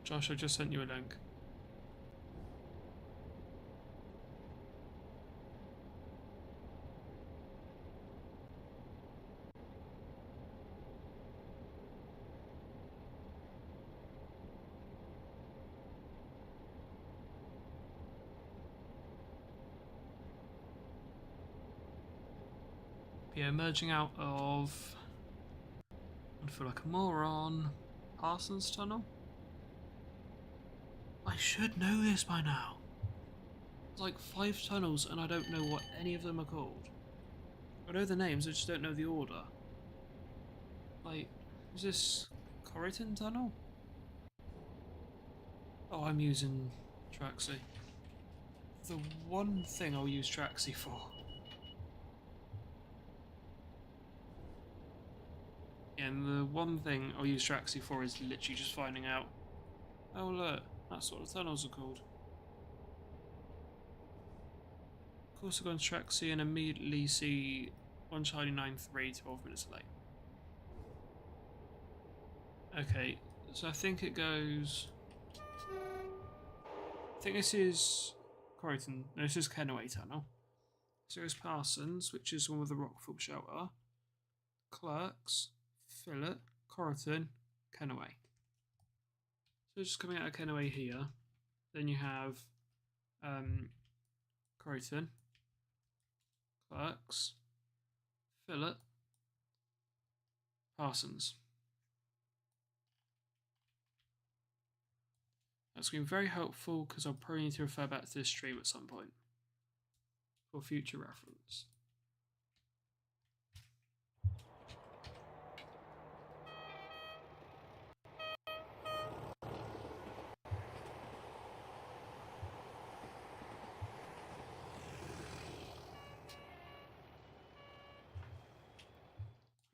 Josh, I just sent you a link. Yeah, merging out of... I feel like a moron. Parsons Tunnel? I should know this by now. There's like 5 tunnels and I don't know what any of them are called. I know the names, I just don't know the order. Like, is this Corriton Tunnel? Oh, I'm using Traxi. The one thing I'll use Traxi for. And the one thing I'll use Traxi for is literally just finding out, oh look, that's what the tunnels are called. Of course I go on Traxi and immediately see 1 Charlie 93 12 minutes late. Okay, so I think it goes... I think this is Corriton. No, this is Kenway Tunnel. So there's Parsons, which is one with the Rockford shelter. Clerks, Phillip, Corriton, Kenway. So just coming out of Kenway here. Then you have Corriton, Clerks, Phillip, Parsons. That's been very helpful because I'll probably need to refer back to this stream at some point for future reference.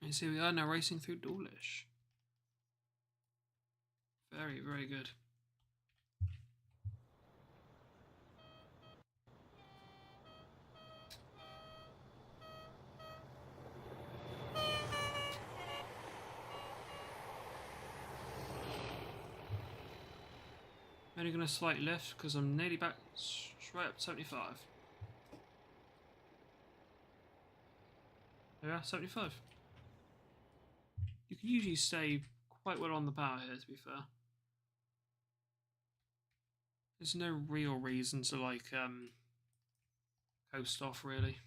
And so we are now racing through Dawlish. Very, very good. I'm only going to slight lift because I'm nearly back straight up to 75. Yeah, 75. You can usually stay quite well on the power here, to be fair. There's no real reason to like coast off really.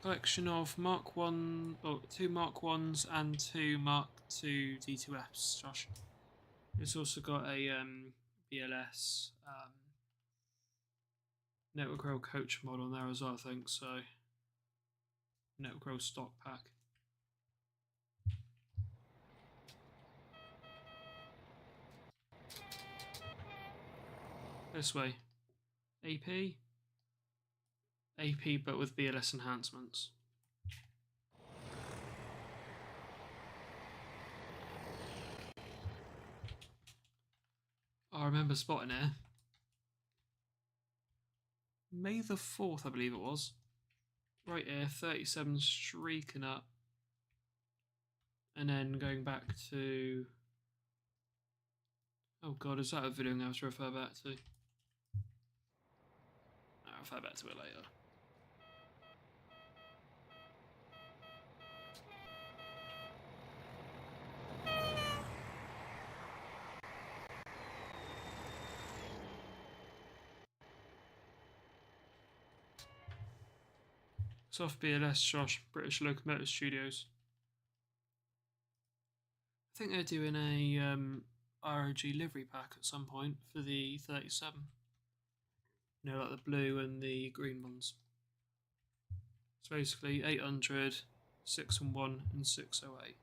Collection of Mark 1, or 2 Mark 1s and 2 Mark 2 D2Fs, Josh. It's also got a BLS Network Rail coach mod on there as well, I think, so Network Rail stock pack. This way. AP but with BLS enhancements. I remember spotting it. May the 4th, I believe it was. Right here, 37 streaking up. And then going back to... Oh god, is that a video I'm going to have to refer back to? I'll refer back to it later. Soft BLS, Josh, British Locomotive Studios. I think they're doing a ROG livery pack at some point for the 37. You know, like the blue and the green ones. So basically 800, 601 and 608.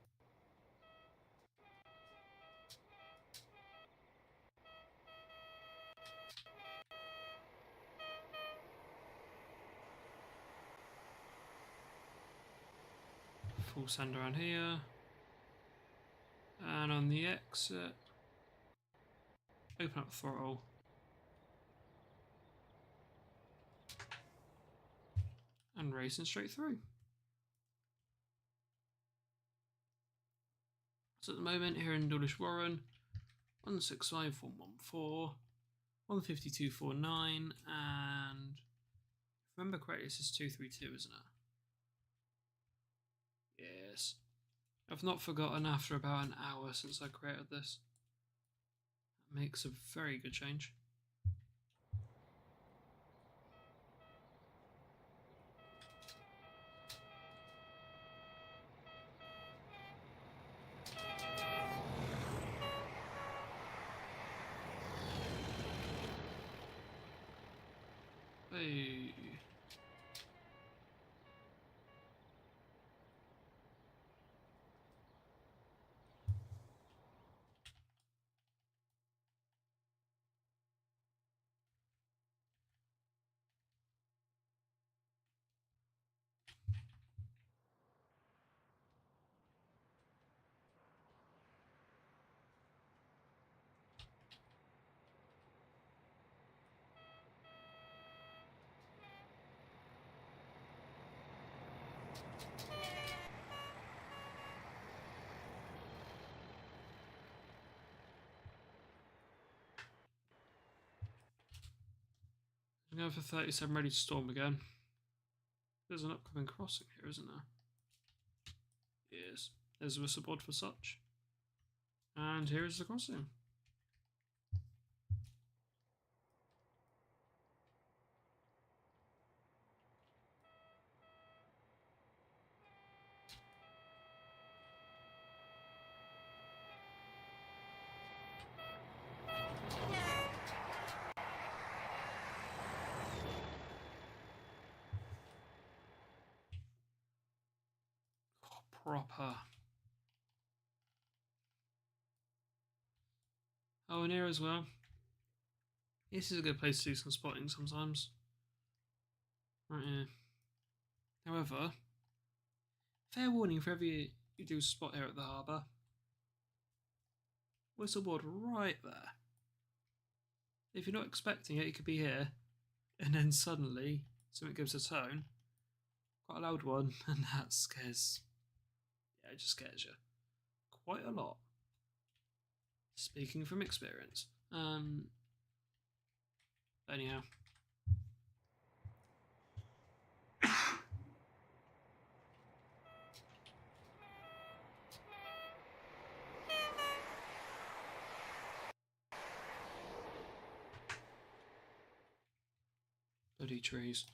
Full send around here. And on the exit, open up throttle. And racing straight through. So at the moment here in Dawlish Warren, 165114, 15249, and if I remember correctly, this is 232, isn't it? Yes. I've not forgotten after about an hour since I created this. makes a very good change. Hey. I'm going for 37, ready to storm again. There's an upcoming crossing here, isn't there? Yes. There's a whistle board for such. And here is the crossing. Proper. Oh, and here as well. This is a good place to do some spotting sometimes. Right here. However, fair warning for every you do spot here at the harbour. Whistleboard right there. If you're not expecting it, it could be here. And then suddenly, something gives a tone. Quite a loud one, and that scares... Yeah, it just scares you. Quite a lot. Speaking from experience. Anyhow. Bloody trees.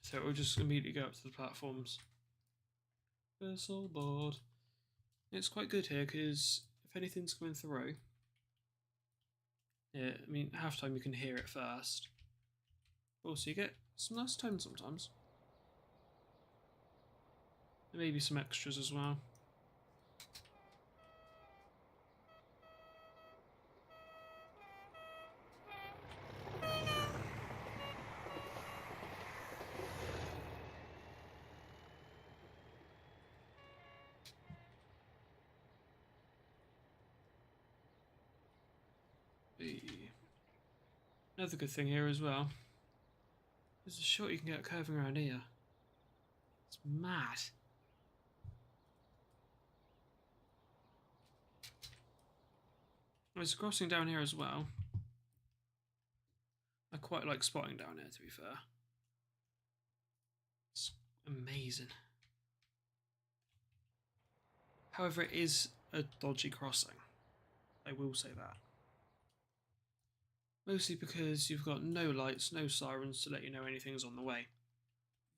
So we'll just immediately go up to the platforms. Whistle board. It's quite good here because if anything's coming through, yeah, I mean, half time you can hear it first. Also, you get some nice tones sometimes. And maybe some extras as well. Another good thing here as well is the shot you can get curving around here. It's mad. There's a crossing down here as well. I quite like spotting down here, to be fair. It's amazing. However, it is a dodgy crossing. I will say that. Mostly because you've got no lights, no sirens to let you know anything's on the way.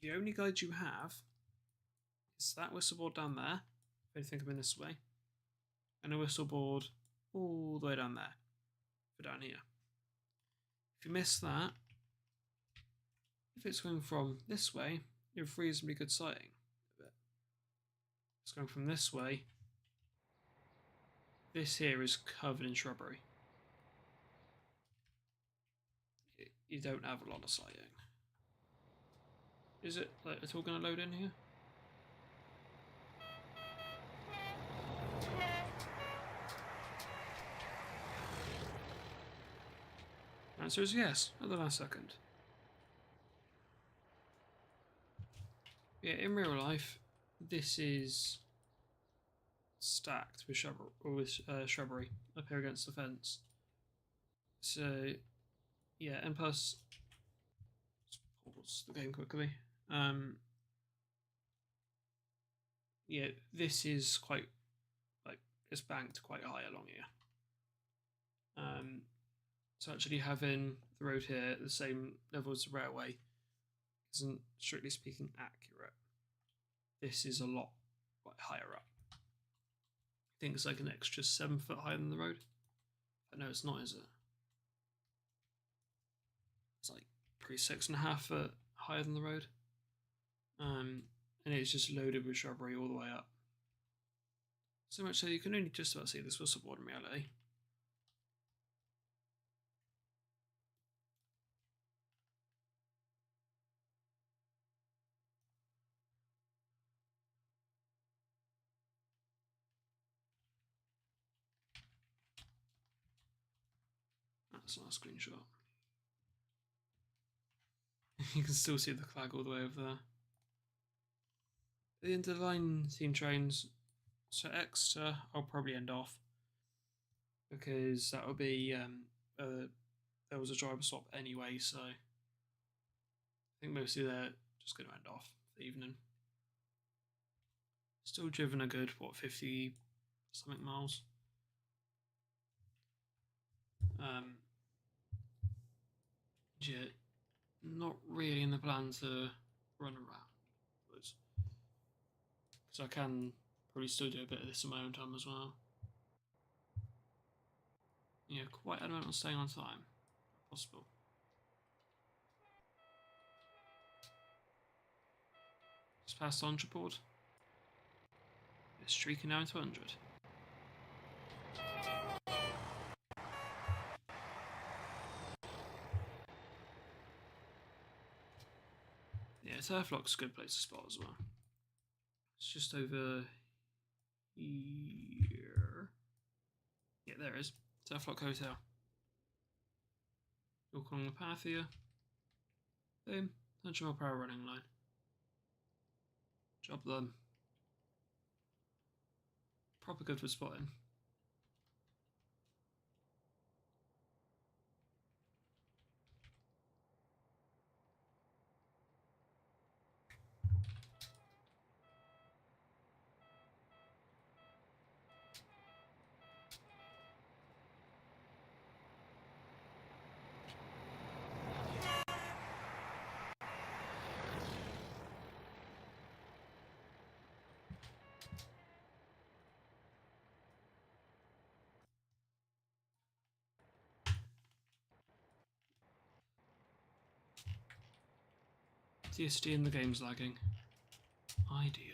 The only guide you have is that whistleboard down there, if anything coming this way, and a whistleboard all the way down there, for down here. If you miss that, if it's going from this way, you have reasonably good sighting of it. If it's going from this way, this here is covered in shrubbery. You don't have a lot of sighting. Is it like at all going to load in here? Answer is yes, at the last second. Yeah, in real life, this is stacked with shrubbery up here against the fence. So yeah, and plus, let's pause the game quickly. Yeah, this is quite like it's banked quite high along here. So actually having the road here at the same level as the railway isn't strictly speaking accurate. This is a lot quite higher up. I think it's like an extra 7 foot higher than the road. But no, it's not, is it? It's like probably 6.5 foot higher than the road. And it's just loaded with shrubbery all the way up. So much so you can only just about see this was support in reality. That's not a screenshot. You can still see the flag all the way over there. The end of the line team trains, so Exeter I'll probably end off because that would be there was a driver swap anyway, so I think mostly they're just going to end off for the evening. Still driven a good 50 something miles. Yeah, not really in the plan to run around, because I can probably still do a bit of this in my own time as well. Yeah, quite adamant on staying on time, if possible. Just past 100 board. It's streaking now into 100. Yeah, Turflock's a good place to spot as well. It's just over here. Yeah, there it is. Turflock Hotel. Walk along the path here. Boom. 100 mile per hour running line. Job done. Proper good for spotting. TSD in the game's lagging. Ideal.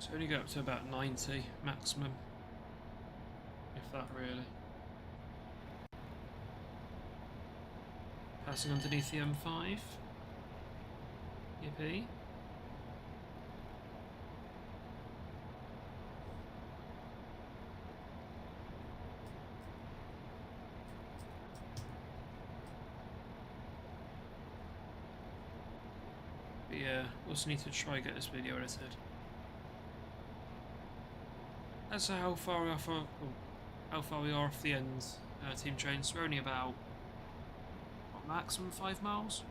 So only go up to about 90 maximum, if that really. Passing underneath the M5. Yippee. But yeah, also need to try and get this video edited. As to how far we are off the end team trains, we're only about maximum 5 miles.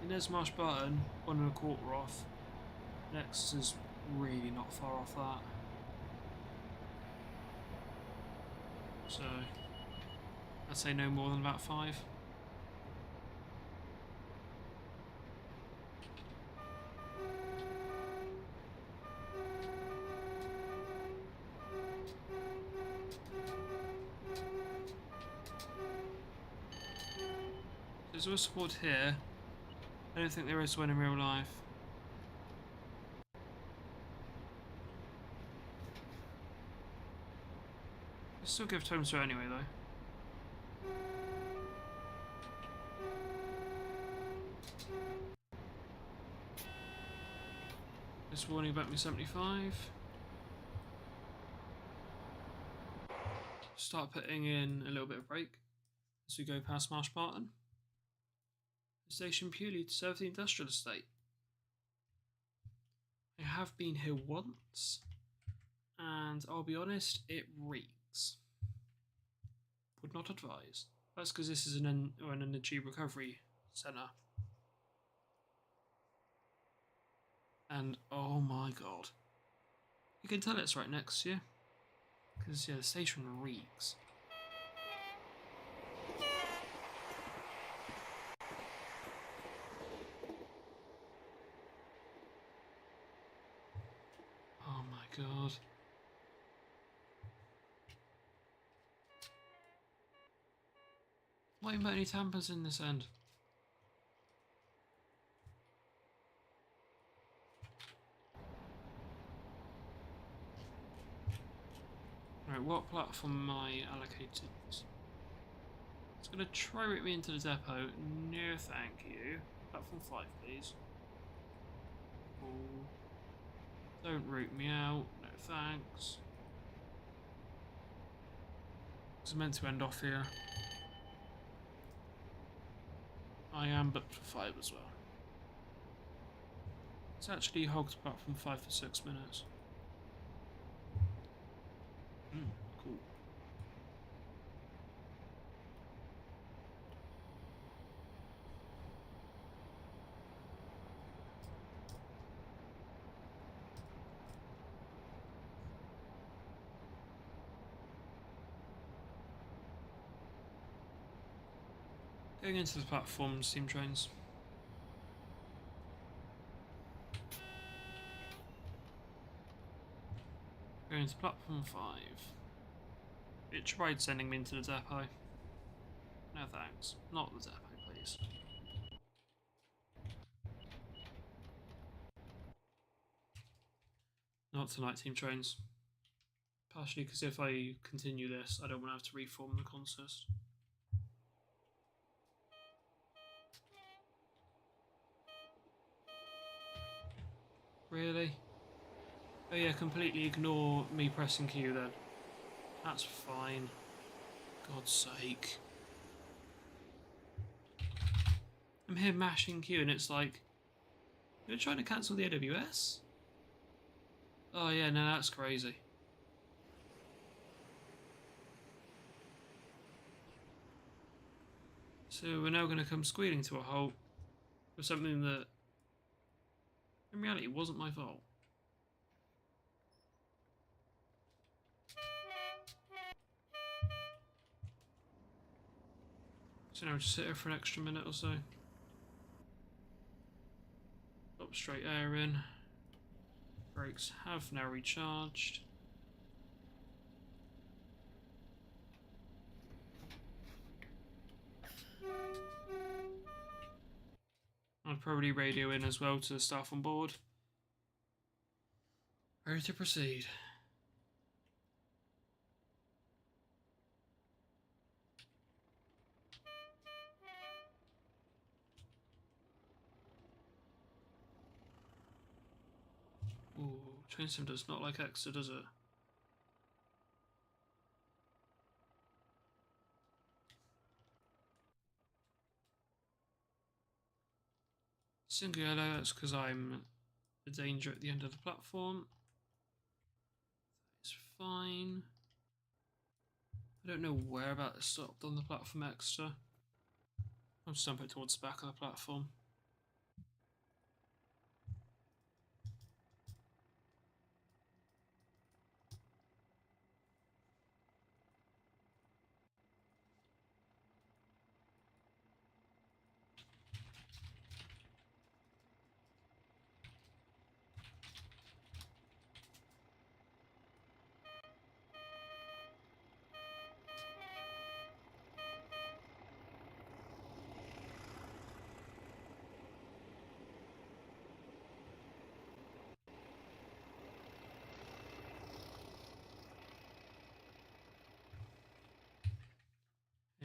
And there's Marsh Barton, 1.25 off. Next is really not far off that. So I'd say no more than about 5. There's a squad here. I don't think there is one in real life. I'll still give Tom to it anyway though. Just warning about me 75. Start putting in a little bit of brake as we go past Marsh Barton. The station purely to serve the industrial estate. I have been here once, and I'll be honest, it reeks. Would not advise. That's because this is an energy recovery centre. And oh my god. You can tell it's right next to you. Because yeah, the station reeks. Oh my god. Not even any tampers in this end. Right, what platform am I allocated? It's going to try route me into the depot. No thank you. Platform 5 please. Cool. Don't route me out. No thanks. It's meant to end off here. I am booked for 5 as well. It's actually hogged platform 5 for 6 minutes. Cool. Going into the platform, steam trains. Going to platform 5. It tried sending me into the depot. No thanks. Not the depot, please. Not tonight, team trains. Partially because if I continue this, I don't want to have to reform the consist. Really? Oh yeah, completely ignore me pressing Q then. That's fine. God's sake. I'm here mashing Q and it's like, you're trying to cancel the AWS? Oh yeah, no, that's crazy. So we're now going to come squealing to a halt for something that, in reality, wasn't my fault. So now we'll just sit here for an extra minute or so. Stop straight air in. Brakes have now recharged. I'd probably radio in as well to the staff on board. Ready to proceed. Ooh, train sim does not like Exeter, does it? Single yellow, that's because I'm the danger at the end of the platform. It's fine. I don't know where about it stopped on the platform Exeter. I'll just dump it towards the back of the platform.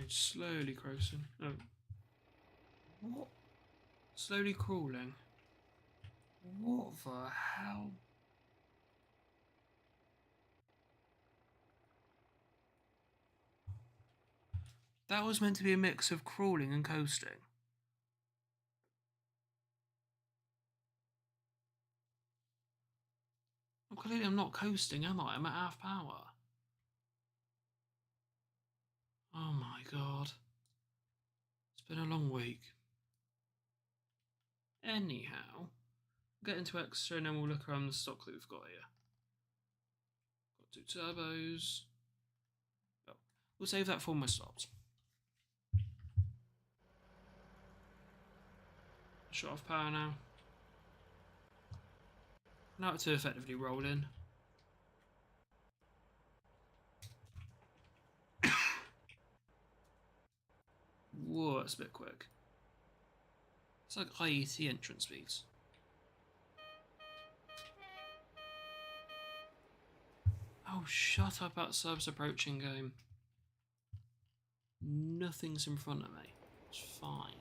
It's slowly crossing. Oh. What? Slowly crawling. What the hell? That was meant to be a mix of crawling and coasting. Well, clearly I'm not coasting, am I? I'm at half power. Oh my god. It's been a long week. Anyhow, get into extra and then we'll look around the stock that we've got here. Got 2 turbos. Oh, we'll save that for when we're stopped. Shut off power now. Now to effectively roll in. Whoa, that's a bit quick. It's like IET entrance speeds. Oh, shut up at subs approaching game. Nothing's in front of me. It's fine.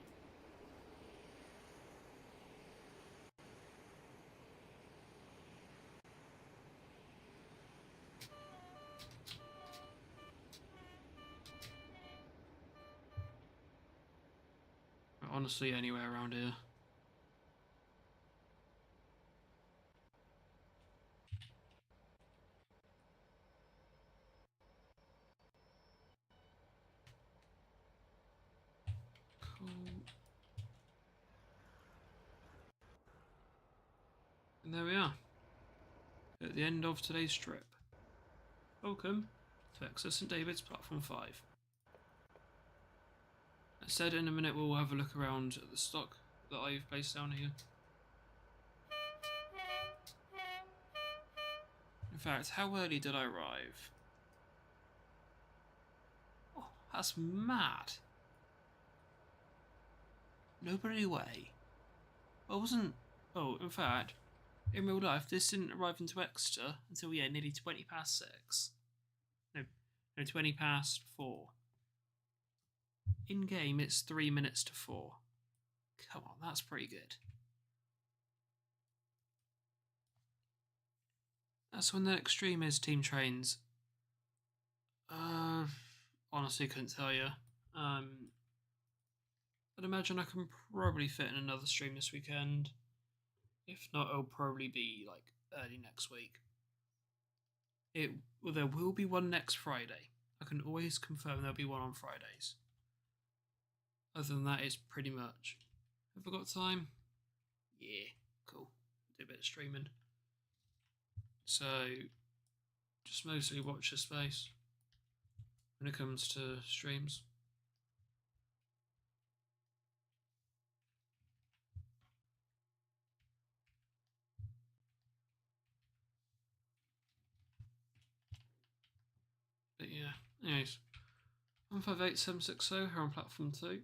Honestly, anywhere around here. Cool. And there we are. At the end of today's trip. Welcome to Exeter St David's Platform 5. As said, in a minute we'll have a look around at the stock that I've placed down here. In fact, how early did I arrive? Oh, that's mad. No bloody way. I wasn't... Oh, in fact, in real life, this didn't arrive into Exeter until, yeah, nearly 20 past 6. No, 20 past 4. In-game, it's 3 minutes to 4. Come on, that's pretty good. That's when the extreme is team trains. Honestly, couldn't tell you. I'd imagine I can probably fit in another stream this weekend. If not, it'll probably be like early next week. Well, there will be one next Friday. I can always confirm there'll be one on Fridays. Other than that, it's pretty much. Have I got time? Yeah, cool. Do a bit of streaming. So, just mostly watch this space when it comes to streams. But yeah, anyways. 158760 here on platform 2.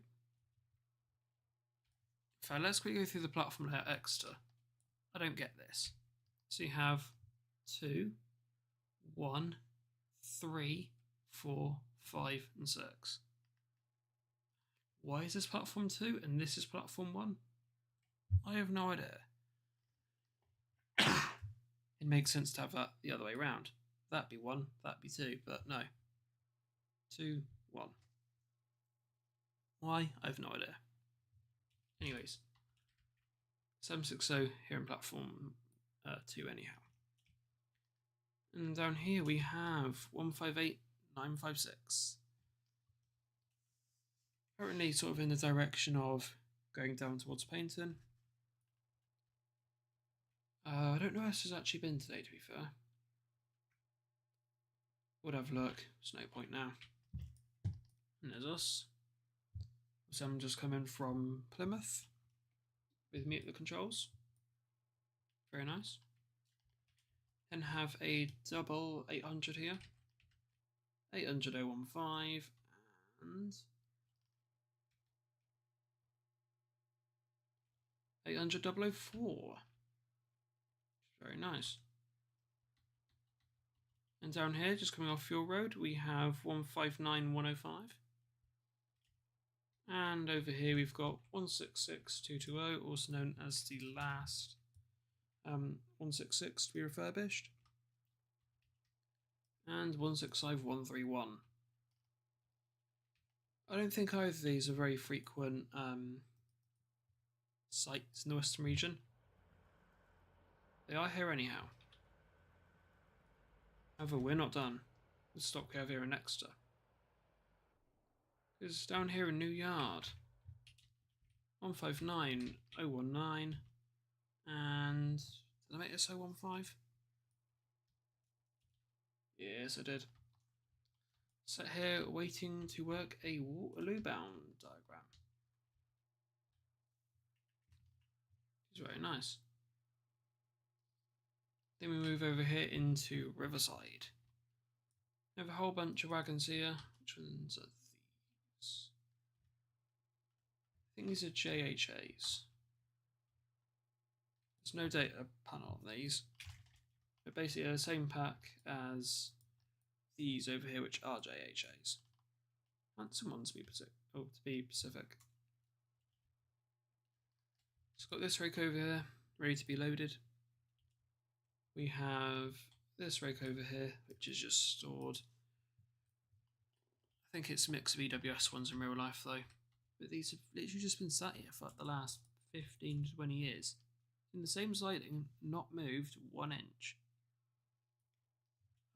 So let's quickly go through the platform layout Exeter. I don't get this. So you have 2, 1, 3, 4, 5, and 6. Why is this platform 2 and this is platform 1? I have no idea. It makes sense to have that the other way around. That'd be 1, that'd be 2, but no. 2, 1. Why? I have no idea. Anyways, 760 here in platform 2 anyhow. And down here we have 158956. Currently sort of in the direction of going down towards painting. I don't know where this has actually been today, to be fair. We'll have a look. There's no point now. And there's us. So I'm just coming from Plymouth with me at the controls. Very nice. Then have a double 800 here. 800 015 and 800 004. Very nice. And down here, just coming off Fuel Road, we have 159 105. And over here we've got 166220, also known as the last 166 to be refurbished. And 165131. I don't think either of these are very frequent sites in the Western region. They are here anyhow. However, we're not done with stock we have here in Exeter. Because down here in New Yard, 159 019, and did I make this 015? Yes, I did. Sat here waiting to work a Waterloo bound diagram. It's very nice. Then we move over here into Riverside. We have a whole bunch of wagons here. Which ones are these? I think these are JHAs. There's no data panel on these. But basically they're the same pack as these over here, which are JHAs. Handsome ones to be Pacific. It's got this rake over here, ready to be loaded. We have this rake over here, which is just stored. I think it's a mix of EWS ones in real life though. But these have literally just been sat here for like the last 15 to 20 years. In the same siding, not moved 1 inch.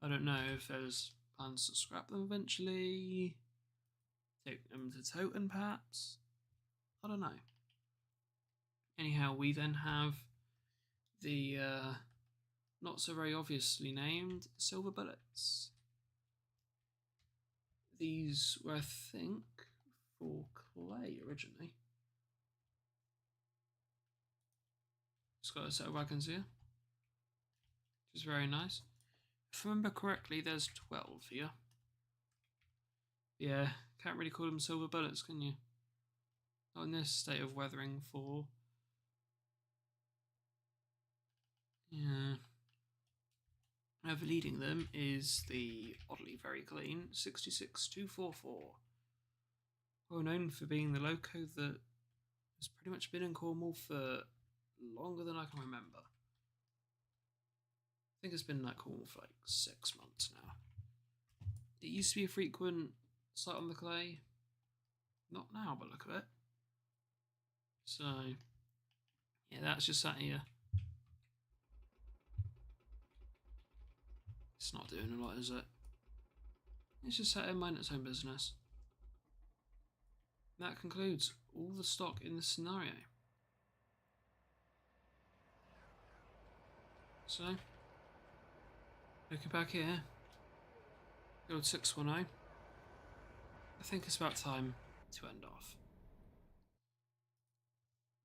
I don't know if there's plans to scrap them eventually. Take them to Toten perhaps. I don't know. Anyhow, we then have the not so very obviously named silver bullets. These were, I think, for clay originally. It's got a set of wagons here, which is very nice. If I remember correctly, there's 12 here. Yeah, can't really call them silver bullets, can you? Not in this state of weathering for... Yeah. However, leading them is the oddly very clean 66244. Well known for being the loco that has pretty much been in Cornwall for longer than I can remember. I think it's been in that Cornwall for like 6 months now. It used to be a frequent sight on the clay. Not now, but look at it. So, yeah, that's just sat here. It's not doing a lot, is it? It's just sat here minding its own business. And that concludes all the stock in this scenario. So, looking back here, the old 610, I think it's about time to end off.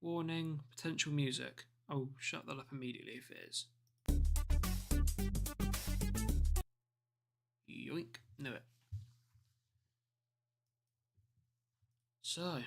Warning, potential music. I'll shut that up immediately if it is. Yoink, knew it. So,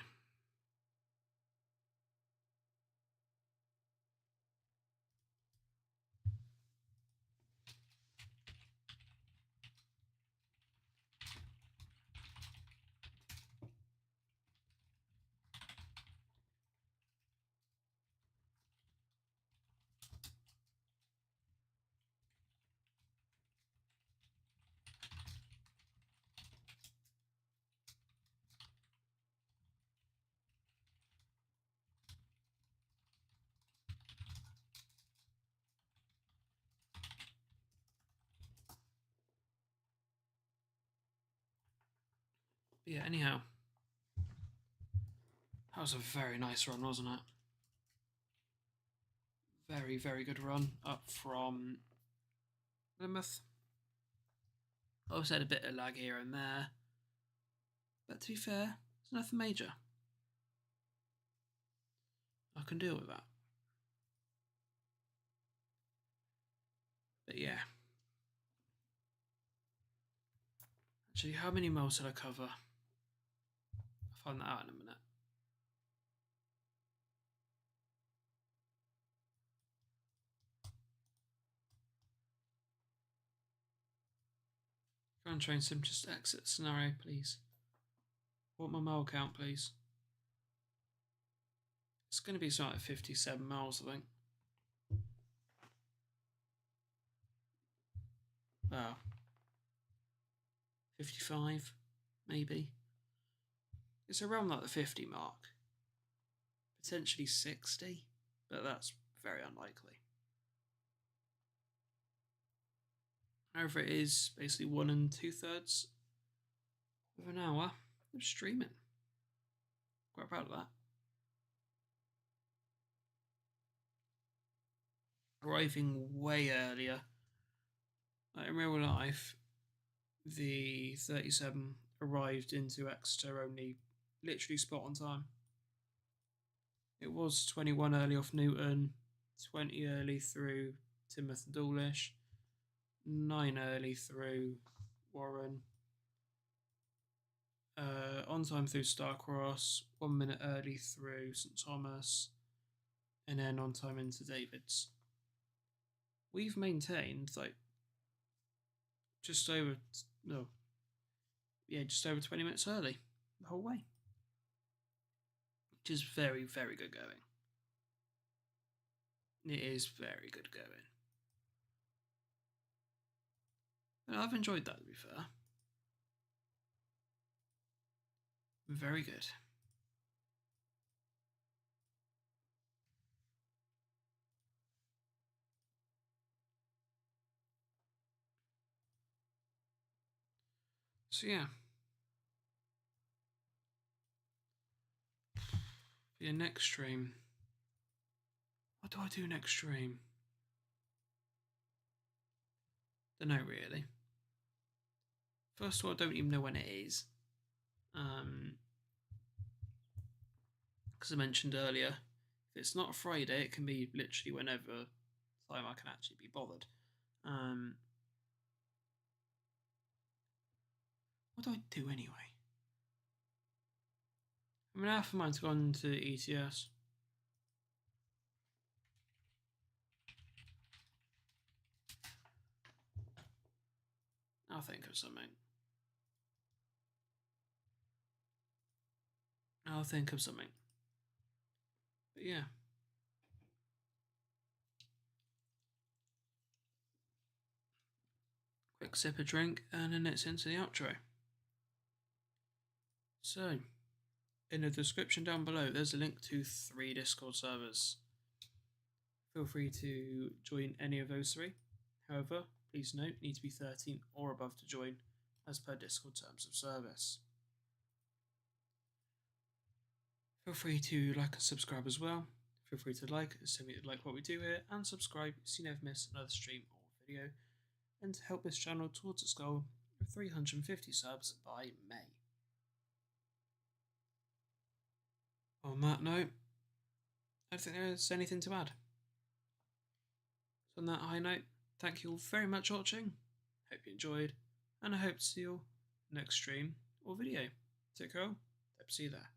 yeah, anyhow, That was a very nice run, wasn't it? Very, very good run up from Plymouth. Obviously had a bit of lag here and there, but to be fair, it's nothing major. I can deal with that. But yeah. Actually, how many miles did I cover? I'll find that out in a minute. Go on, train sim, just exit scenario, please. Want my mile count, please? It's going to be something like 57 miles, I think. Wow. 55, maybe. It's around like the 50 mark. Potentially 60, but that's very unlikely. However, it is basically 1 2/3 of an hour of streaming. Quite proud of that. Arriving way earlier. Like in real life, the 37 arrived into Exeter only literally spot on time. It was 21 early off Newton, 20 early through Timoth and Dawlish, 9 early through Warren, on time through Starcross, 1 minute early through St Thomas, and then on time into David's. We've maintained like just over 20 minutes early the whole way, which is very, very good going. It is very good going. And I've enjoyed that, to be fair. Very good. So yeah. For your next stream. What do I do next stream? Don't know really. First of all, I don't even know when it is. Because I mentioned earlier, if it's not a Friday, it can be literally whenever time I can actually be bothered. What do I do anyway? I mean, half of mine's gone to ETS. I'll think of something. But yeah. Quick sip of drink and then it's into the outro. So, in the description down below, there's a link to 3 Discord servers. Feel free to join any of those 3. However, please note, you need to be 13 or above to join, as per Discord terms of service. Feel free to like and subscribe as well. Feel free to like what we do here, and subscribe so you never miss another stream or video, and to help this channel towards its goal of 350 subs by May. On that note, I don't think there's anything to add. So on that high note, thank you all very much for watching. Hope you enjoyed, and I hope to see you all next stream or video. Take care. Hope to see you there.